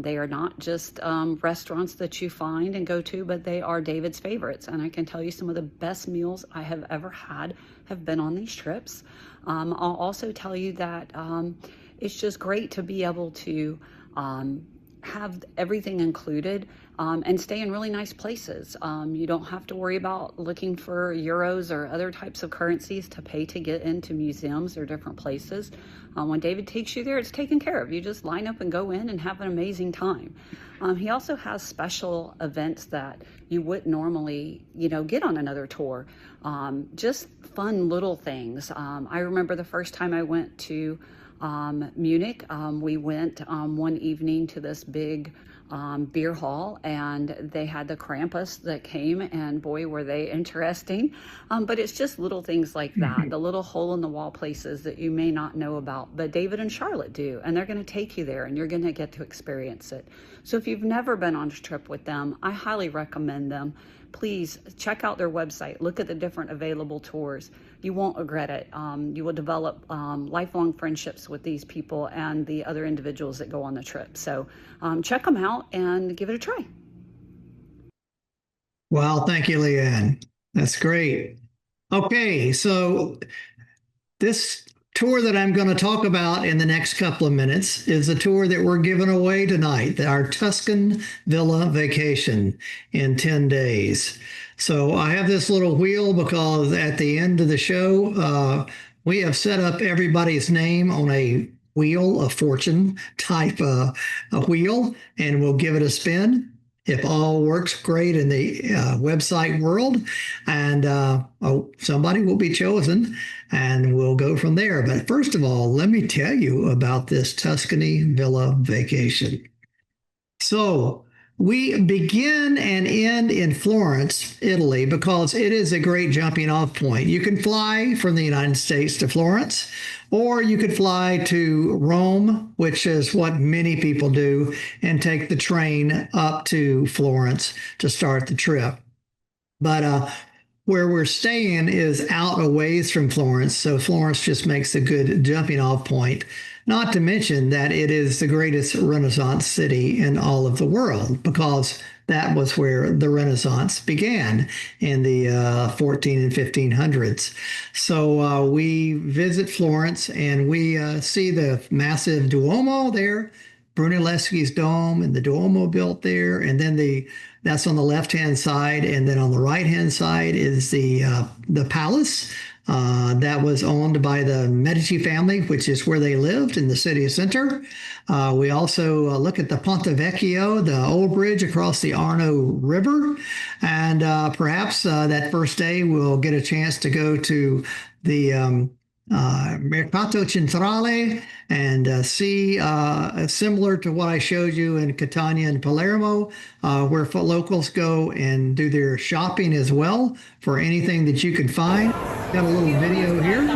They are not just restaurants that you find and go to, but they are David's favorites. And I can tell you some of the best meals I have ever had have been on these trips. I'll also tell you that it's just great to be able to have everything included and stay in really nice places. You don't have to worry about looking for euros or other types of currencies to pay to get into museums or different places. When David takes you there, it's taken care of. You just line up and go in and have an amazing time. He also has special events that you wouldn't normally, get on another tour. Just fun little things. I remember the first time I went to Munich. We went one evening to this big beer hall, and they had the Krampus that came, and boy, were they interesting. But it's just little things like that, the little hole in the wall places that you may not know about, but David and Charlotte do, and they're going to take you there, and you're going to get to experience it. So if you've never been on a trip with them, I highly recommend them. Please check out their website, look at the different available tours. You won't regret it. You will develop lifelong friendships with these people and the other individuals that go on the trip. So check them out and give it a try. Well, thank you, Leanne. That's great. Okay, so this tour that I'm going to talk about in the next couple of minutes is a tour that we're giving away tonight, our Tuscan Villa Vacation in 10 days. So I have this little wheel because at the end of the show, we have set up everybody's name on a wheel of fortune type a wheel, and we'll give it a spin. If all works great in the website world, and somebody will be chosen, and we'll go from there. But first of all, let me tell you about this Tuscany Villa Vacation. So we begin and end in Florence, Italy, because it is a great jumping off point. You can fly from the United States to Florence, or you could fly to Rome, which is what many people do, and take the train up to Florence to start the trip. But where we're staying is out a ways from Florence, so Florence just makes a good jumping off point. Not to mention that it is the greatest Renaissance city in all of the world, because that was where the Renaissance began in the 14 and 1500s. So we visit Florence, and we see the massive Duomo there, Brunelleschi's dome, and the Duomo built there. And then that's on the left-hand side, and then on the right-hand side is the palace. That was owned by the Medici family, which is where they lived in the city center. We also look at the Ponte Vecchio, the old bridge across the Arno River. And perhaps that first day we'll get a chance to go to the Mercato Centrale and see similar to what I showed you in Catania and Palermo, where locals go and do their shopping as well for anything that you can find. Got a little video here.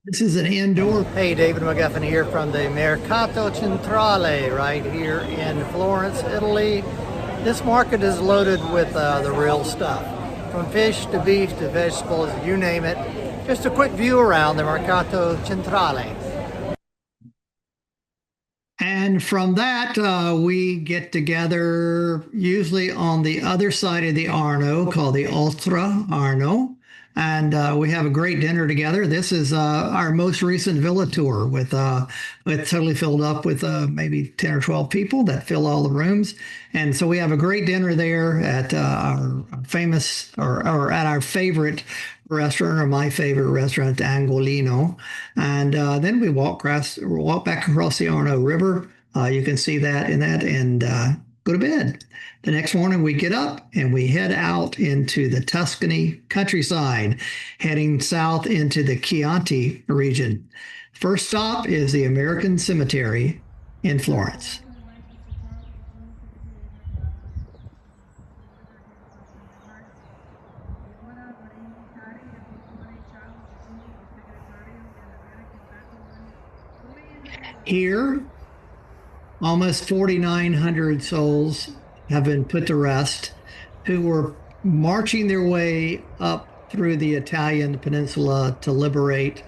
This is an indoor. Hey, David McGuffin here from the Mercato Centrale right here in Florence, Italy. This market is loaded with the real stuff, from fish to beef to vegetables, you name it. Just a quick view around the Mercato Centrale. And And from that, we get together usually on the other side of the Arno called the Ultra Arno. And we have a great dinner together. This is our most recent villa tour with totally filled up with maybe 10 or 12 people that fill all the rooms. And so we have a great dinner there at our famous or at our favorite restaurant, or my favorite restaurant, Angolino. And then we walk back across the Arno River. You can see that in that, and go to bed. The next morning we get up and we head out into the Tuscany countryside, heading south into the Chianti region. First stop is the American Cemetery in Florence. Here, almost 4,900 souls have been put to rest who were marching their way up through the Italian peninsula to liberate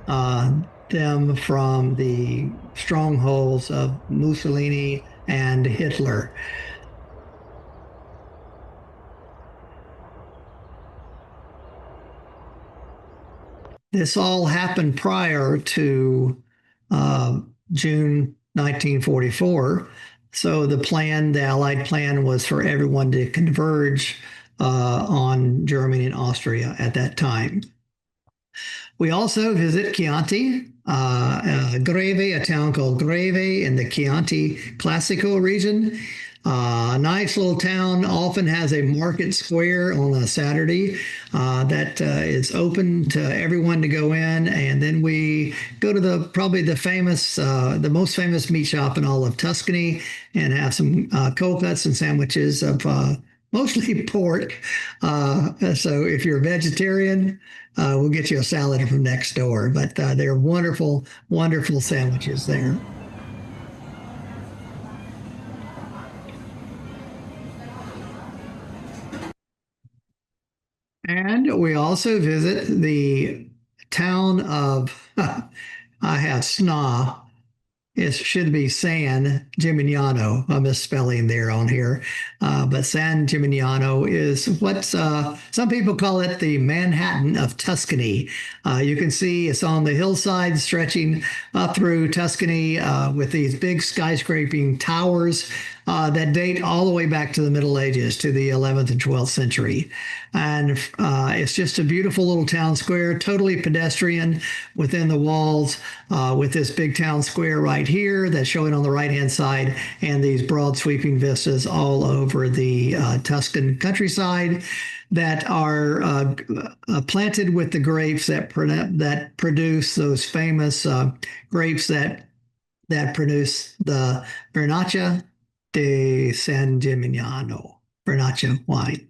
them from the strongholds of Mussolini and Hitler. This all happened prior to June 1944. So the Allied plan was for everyone to converge on Germany and Austria at that time. We also visit Chianti, Greve, a town called Greve in the Chianti Classico region. A nice little town, often has a market square on a Saturday that is open to everyone to go in. And then we go to probably the most famous meat shop in all of Tuscany and have some cold cuts and sandwiches of mostly pork. So if you're a vegetarian, we'll get you a salad from next door. But they're wonderful, wonderful sandwiches there. And we also visit the town of, I have SNA. It should be San Gimignano, a misspelling there on here. But San Gimignano is what some people call it the Manhattan of Tuscany. You can see it's on the hillside stretching up through Tuscany with these big skyscraping towers that date all the way back to the Middle Ages, to the 11th and 12th century. And it's just a beautiful little town square, totally pedestrian within the walls, with this big town square right here that's showing on the right-hand side, and these broad sweeping vistas all over the Tuscan countryside that are planted with the grapes that produce those famous grapes that produce the Vernaccia de San Gimignano, Vernaccia wine.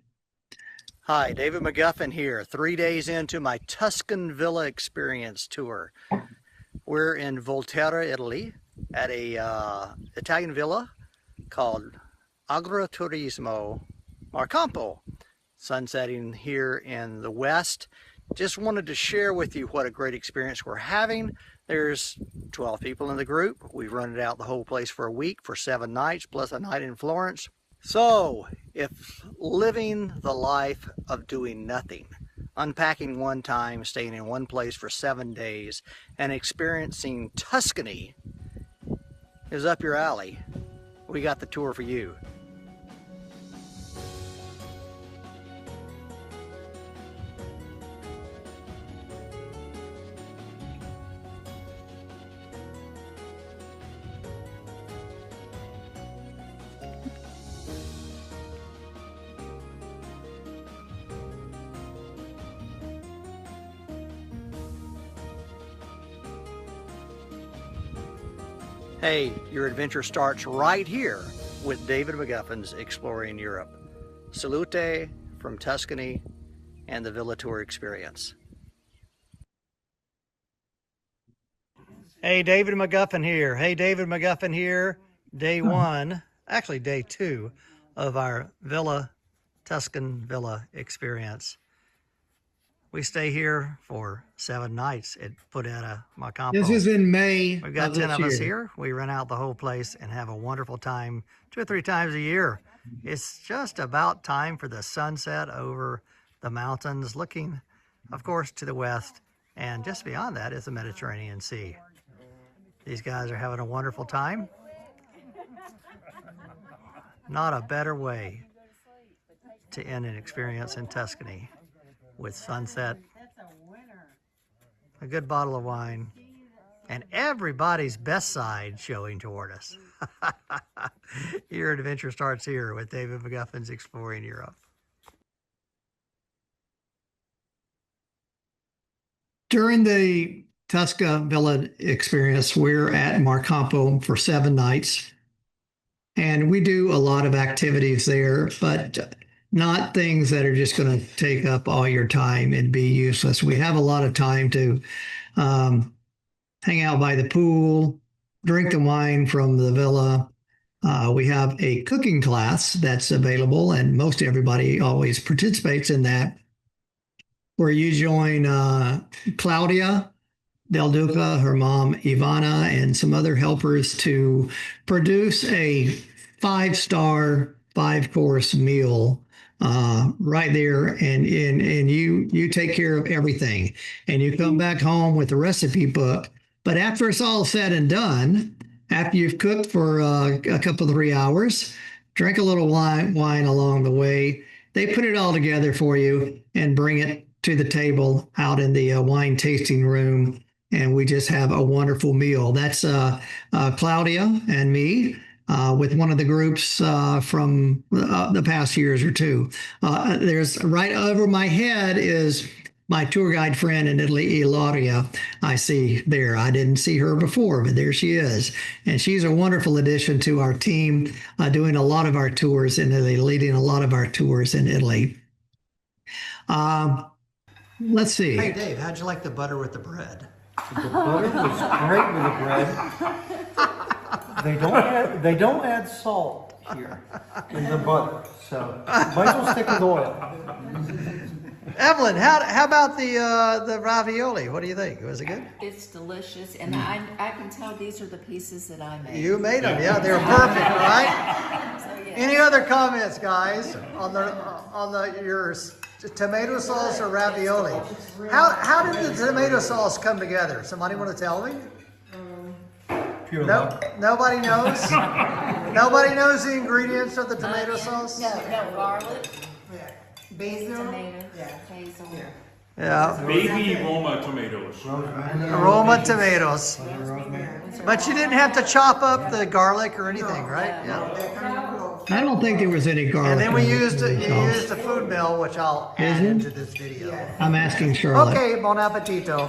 Hi, David McGuffin here, 3 days into my Tuscan Villa Experience tour. We're in Volterra, Italy, at a Italian villa called Agriturismo Marcampo, sunsetting here in the west. Just wanted to share with you what a great experience we're having. There's 12 people in the group. We've rented out the whole place for a week for 7 nights, plus a night in Florence. So, if living the life of doing nothing, unpacking one time, staying in one place for 7 days, and experiencing Tuscany is up your alley, we got the tour for you. Hey, your adventure starts right here with David McGuffin's Exploring Europe. Salute from Tuscany and the Villa Tour Experience. Hey, David McGuffin here. Hey, David McGuffin here. Day one, actually day two of our Tuscan Villa Experience. We stay here for 7 nights at Punta Macampo. This is in May. We've got of 10 this of us year. here. We rent out the whole place and have a wonderful time 2 or 3 times a year. It's just about time for the sunset over the mountains, looking, of course, to the west. And just beyond that is the Mediterranean Sea. These guys are having a wonderful time. Not a better way to end an experience in Tuscany with sunset, a good bottle of wine, and everybody's best side showing toward us. Your adventure starts here with David McGuffin's Exploring Europe. During the Tusca Villa experience, we're at Marcampo for 7 nights. And we do a lot of activities there, but not things that are just going to take up all your time and be useless. We have a lot of time to hang out by the pool, drink the wine from the villa. We have a cooking class that's available, and most everybody always participates in that, where you join Claudia Del Duca, her mom Ivana, and some other helpers to produce a 5-star, 5-course meal right there, and you take care of everything, and you come back home with the recipe book. But after it's all said and done, after you've cooked for a couple of 3 hours, drink a little wine along the way, they put it all together for you and bring it to the table out in the wine tasting room, and we just have a wonderful meal. That's Claudia and me with one of the groups from the past years or two. There's right over my head is my tour guide friend in Italy, Ilaria, I see there. I didn't see her before, but there she is. And she's a wonderful addition to our team, doing a lot of our tours in Italy, leading a lot of our tours in Italy. Let's see. Hey, Dave, how'd you like the butter with the bread? The butter was great with the bread. They don't add salt here in the butter, so might as well stick with oil. Evelyn, how about the ravioli? What do you think? Was it good? It's delicious, and I can tell these are the pieces that I made. You made them, yeah. They're perfect, right? So, yeah. Any other comments, guys, on your tomato sauce or ravioli? How did the tomato sauce come together? Somebody want to tell me? Pure luck. Nobody knows. Nobody knows the ingredients of the tomato sauce. No, garlic, Basil. tomato, basil. Yeah. Baby Roma tomatoes. Roma tomatoes. But you didn't have to chop up the garlic or anything, right? Yeah. I don't think there was any garlic. And then we in used it. the food mill, which I'll add into this video. I'm asking Charlotte. Okay, bon appetito.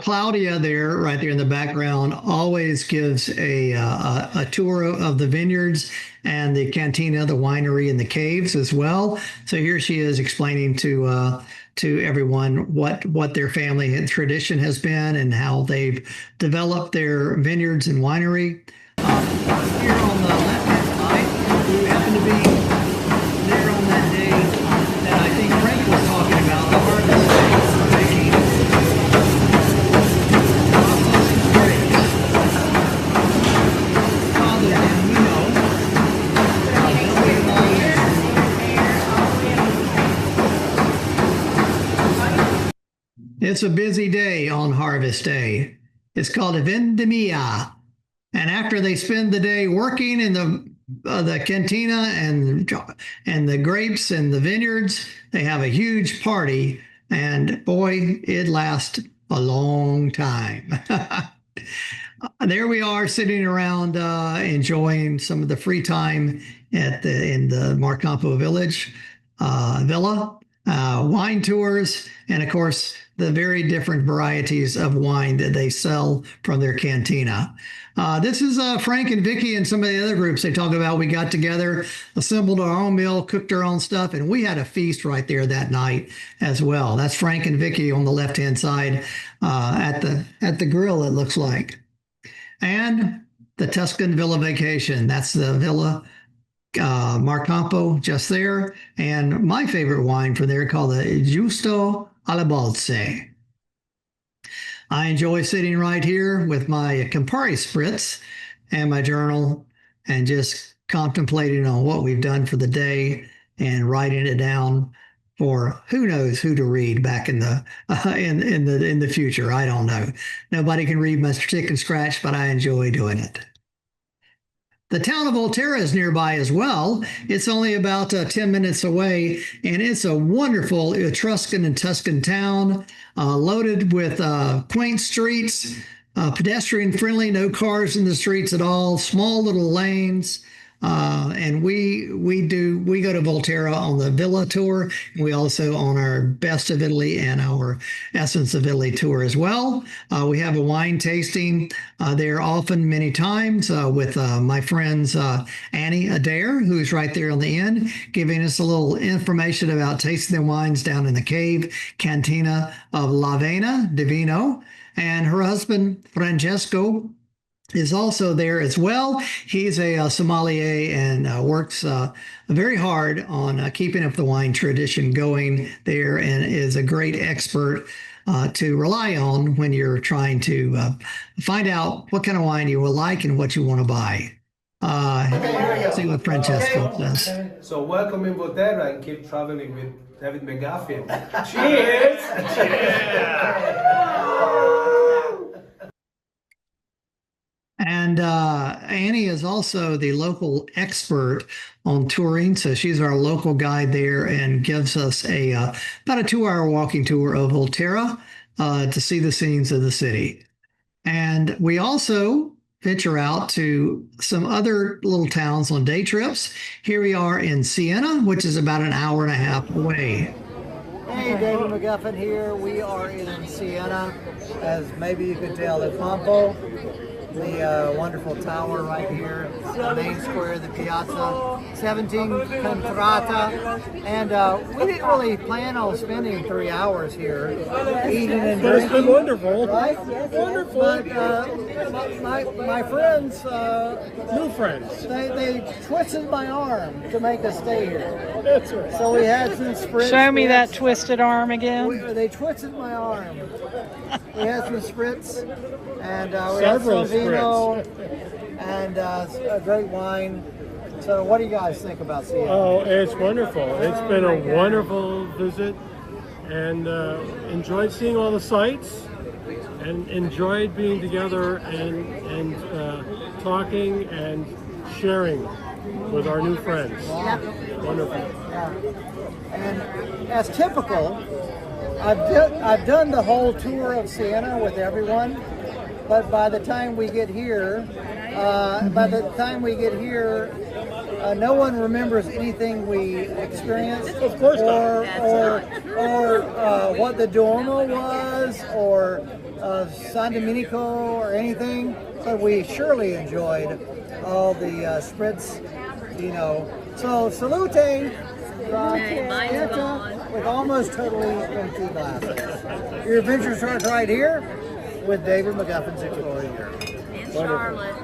Claudia there, right there in the background, always gives a tour of the vineyards and the cantina, the winery, and the caves as well. So here she is explaining to everyone what their family and tradition has been and how they've developed their vineyards and winery. Here on the left-hand side, we happen to be there on that day that I think Frank was talking about, the harvest day. It's a busy day on harvest day. It's called a vendemmia. And after they spend the day working in the cantina and the grapes and the vineyards, they have a huge party. And boy, it lasts a long time. There we are sitting around enjoying some of the free time in the Marcampo Village Villa, wine tours, and of course, the very different varieties of wine that they sell from their cantina. This is Frank and Vicky and some of the other groups they talk about. We got together, assembled our own meal, cooked our own stuff, and we had a feast right there that night as well. That's Frank and Vicky on the left-hand side at the grill, it looks like. And the Tuscan Villa Vacation. That's the villa Marcampo just there, and my favorite wine from there called the Giusto alla Bolse. I enjoy sitting right here with my Campari spritz and my journal and just contemplating on what we've done for the day and writing it down for who knows who to read back in the in the future. I don't know. Nobody can read my stick and scratch, but I enjoy doing it. The town of Volterra is nearby as well. It's only about 10 minutes away, and it's a wonderful Etruscan and Tuscan town, loaded with quaint streets, pedestrian friendly, no cars in the streets at all, small little lanes. And we go to Volterra on the Villa tour. We also on our Best of Italy and our Essence of Italy tour as well. We have a wine tasting there often, many times with my friends Annie Adair, who's right there on the end, giving us a little information about tasting the wines down in the cave cantina of Lavena Divino, and her husband Francesco is also there as well. He's a sommelier and works very hard on keeping up the wine tradition going there, and is a great expert to rely on when you're trying to find out what kind of wine you will like and what you want to buy. Let's see what Francesco says. So welcome in Volterra and keep traveling with David McGuffin. Cheers! And Annie is also the local expert on touring. So she's our local guide there and gives us about a 2-hour walking tour of Volterra to see the scenes of the city. And we also venture out to some other little towns on day trips. Here we are in Siena, which is about an hour and a half away. Hey, David McGuffin here. We are in Siena, as maybe you could tell, at Pompo, the wonderful tower right here, the main square of the piazza, 17 Contrata, and we didn't really plan on spending 3 hours here eating and drinking. It's been wonderful. Right? Wonderful. But my friends, New friends. they twisted my arm to make us stay here. That's right. So we had some spritz. Show me that twisted arm again. They twisted my arm. We had some spritz, and we Several had some vino, and a great wine. So what do you guys think about Siena? Oh, it's wonderful. It's been a wonderful visit, and enjoyed seeing all the sights, and enjoyed being together and talking and sharing with our new friends. Wonderful. Yeah. And as typical, I've done the whole tour of Siena with everyone, but by the time we get here, no one remembers anything we experienced, Of course not. or what the Duomo was, or San Domenico, or anything. But we surely enjoyed all the spritz, So salute with almost totally empty glasses. Your adventure starts right here with David McGuffin's Exploring Europe. In Charlotte.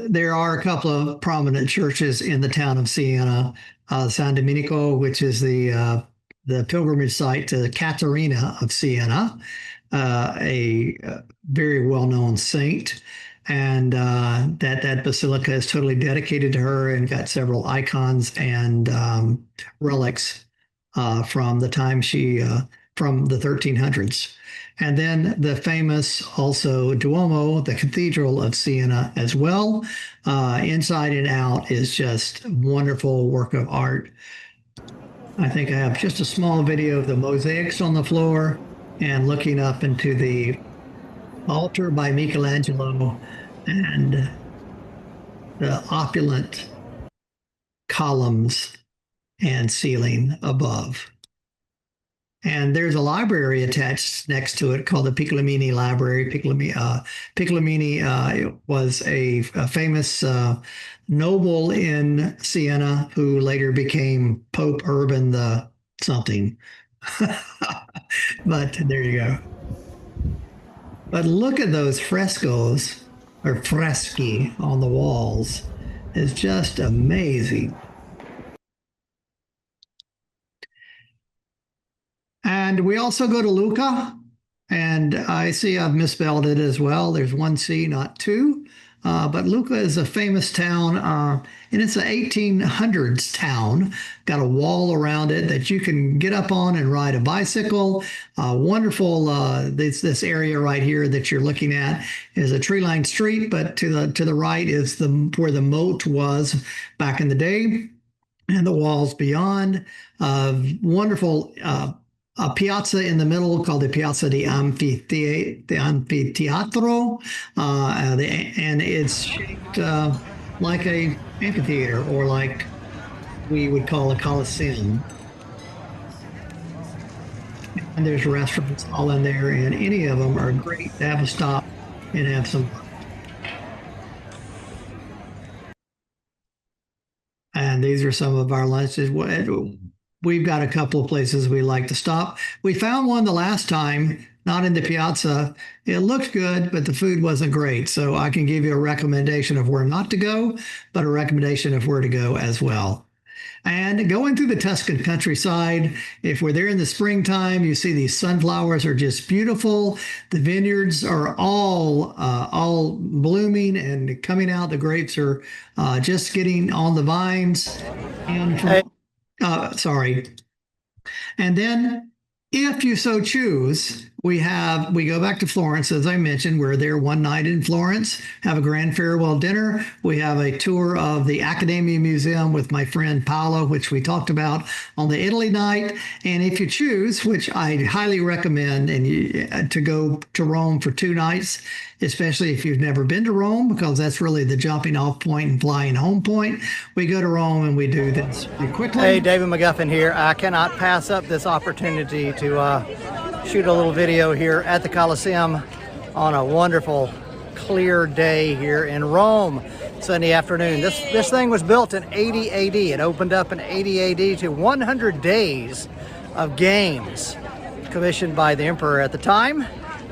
There are a couple of prominent churches in the town of Siena. San Domenico, which is the pilgrimage site to Caterina of Siena, a very well-known saint, and that basilica is totally dedicated to her and got several icons and relics from the time from the 1300s. And then the famous also Duomo, the Cathedral of Siena as well. Inside and out is just wonderful work of art. I think I have just a small video of the mosaics on the floor and looking up into the altar by Michelangelo and the opulent columns and ceiling above. And there's a library attached next to it called the Piccolomini Library. Piccolomini was a famous noble in Siena who later became Pope Urban the something. But there you go. But look at those frescoes or freschi on the walls. It's just amazing. And we also go to Lucca, and I see I've misspelled it as well. There's one C, not two. But Lucca is a famous town, and it's an 1800s town. Got a wall around it that you can get up on and ride a bicycle. Wonderful. This area right here that you're looking at is a tree-lined street, but to the right is where the moat was back in the day, and the walls beyond. Wonderful. A piazza in the middle called the Piazza di Anfiteatro, and it's shaped like a amphitheater, or like we would call a coliseum. And there's restaurants all in there, and any of them are great to have a stop and have some. And these are some of our lunches. We've got a couple of places we like to stop. We found one the last time, not in the piazza. It looked good, but the food wasn't great. So I can give you a recommendation of where not to go, but a recommendation of where to go as well. And going through the Tuscan countryside, if we're there in the springtime, you see these sunflowers are just beautiful. The vineyards are all blooming and coming out. The grapes are just getting on the vines. And sorry. And then if you so choose, we go back to Florence. As I mentioned, we're there one night in Florence, have a grand farewell dinner. We have a tour of the Accademia Museum with my friend Paolo, which we talked about on the Italy night. And if you choose, which I highly recommend, to go to Rome for 2 nights, especially if you've never been to Rome, because that's really the jumping off point and flying home point. We go to Rome and we do this pretty quickly. Hey, David McGuffin here. I cannot pass up this opportunity to shoot a little video here at the Colosseum on a wonderful, clear day here in Rome, Sunday afternoon. This thing was built in 80 AD. It opened up in 80 AD to 100 days of games commissioned by the emperor at the time.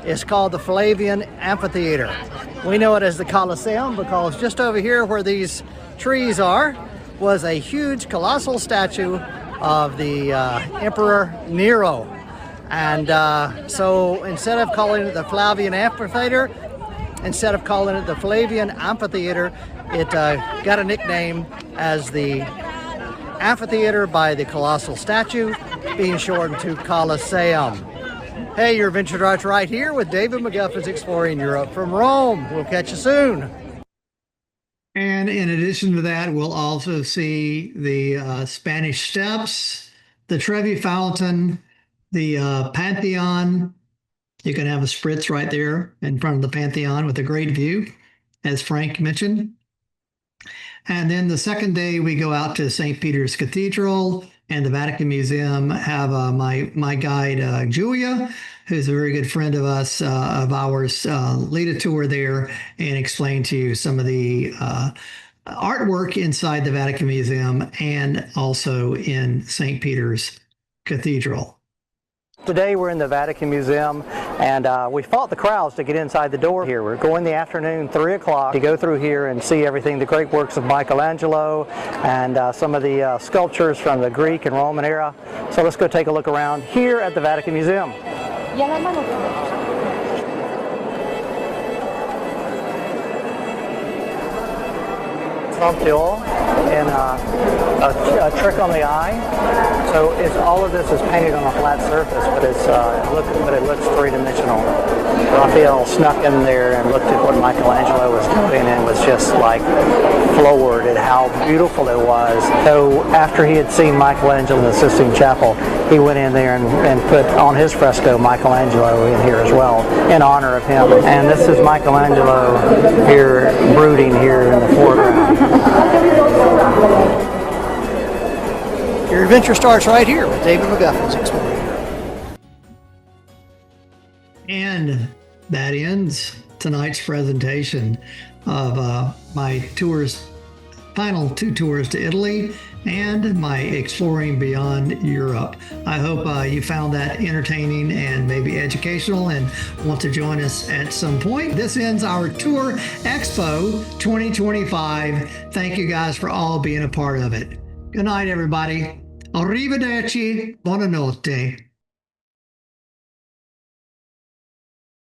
It's called the Flavian Amphitheater. We know it as the Colosseum because just over here where these trees are was a huge colossal statue of the Emperor Nero. And so instead of calling it the Flavian Amphitheater, instead of calling it the Flavian Amphitheater, it got a nickname as the Amphitheater by the colossal statue, being shortened to Colosseum. Hey, your adventure starts right here with David McGuffin's Exploring Europe from Rome. We'll catch you soon. And in addition to that, we'll also see the Spanish Steps, the Trevi Fountain, the Pantheon. You can have a spritz right there in front of the Pantheon with a great view, as Frank mentioned. And then the second day, we go out to St. Peter's Cathedral and the Vatican Museum. Have my guide, Julia, who's a very good friend of ours, lead a tour there and explain to you some of the artwork inside the Vatican Museum and also in St. Peter's Cathedral. Today we're in the Vatican Museum, and we fought the crowds to get inside the door here. We're going the afternoon, 3 o'clock, to go through here and see everything, the great works of Michelangelo and some of the sculptures from the Greek and Roman era. So let's go take a look around here at the Vatican Museum. And a trick on the eye. So all of this is painted on a flat surface, but it looks three-dimensional. Raphael snuck in there and looked at what Michelangelo was doing and was just like floored at how beautiful it was. So after he had seen Michelangelo in the Sistine Chapel, he went in there and put on his fresco Michelangelo in here as well in honor of him. And this is Michelangelo here brooding here in the foreground. Your adventure starts right here with David McGuffin's Exploring Europe. And that ends tonight's presentation of my tours final 2 tours to Italy and my exploring beyond Europe. I hope you found that entertaining and maybe educational and want to join us at some point. This ends our tour Expo 2025. Thank you guys for all being a part of it. Good night, everybody. Arrivederci. Buonanotte.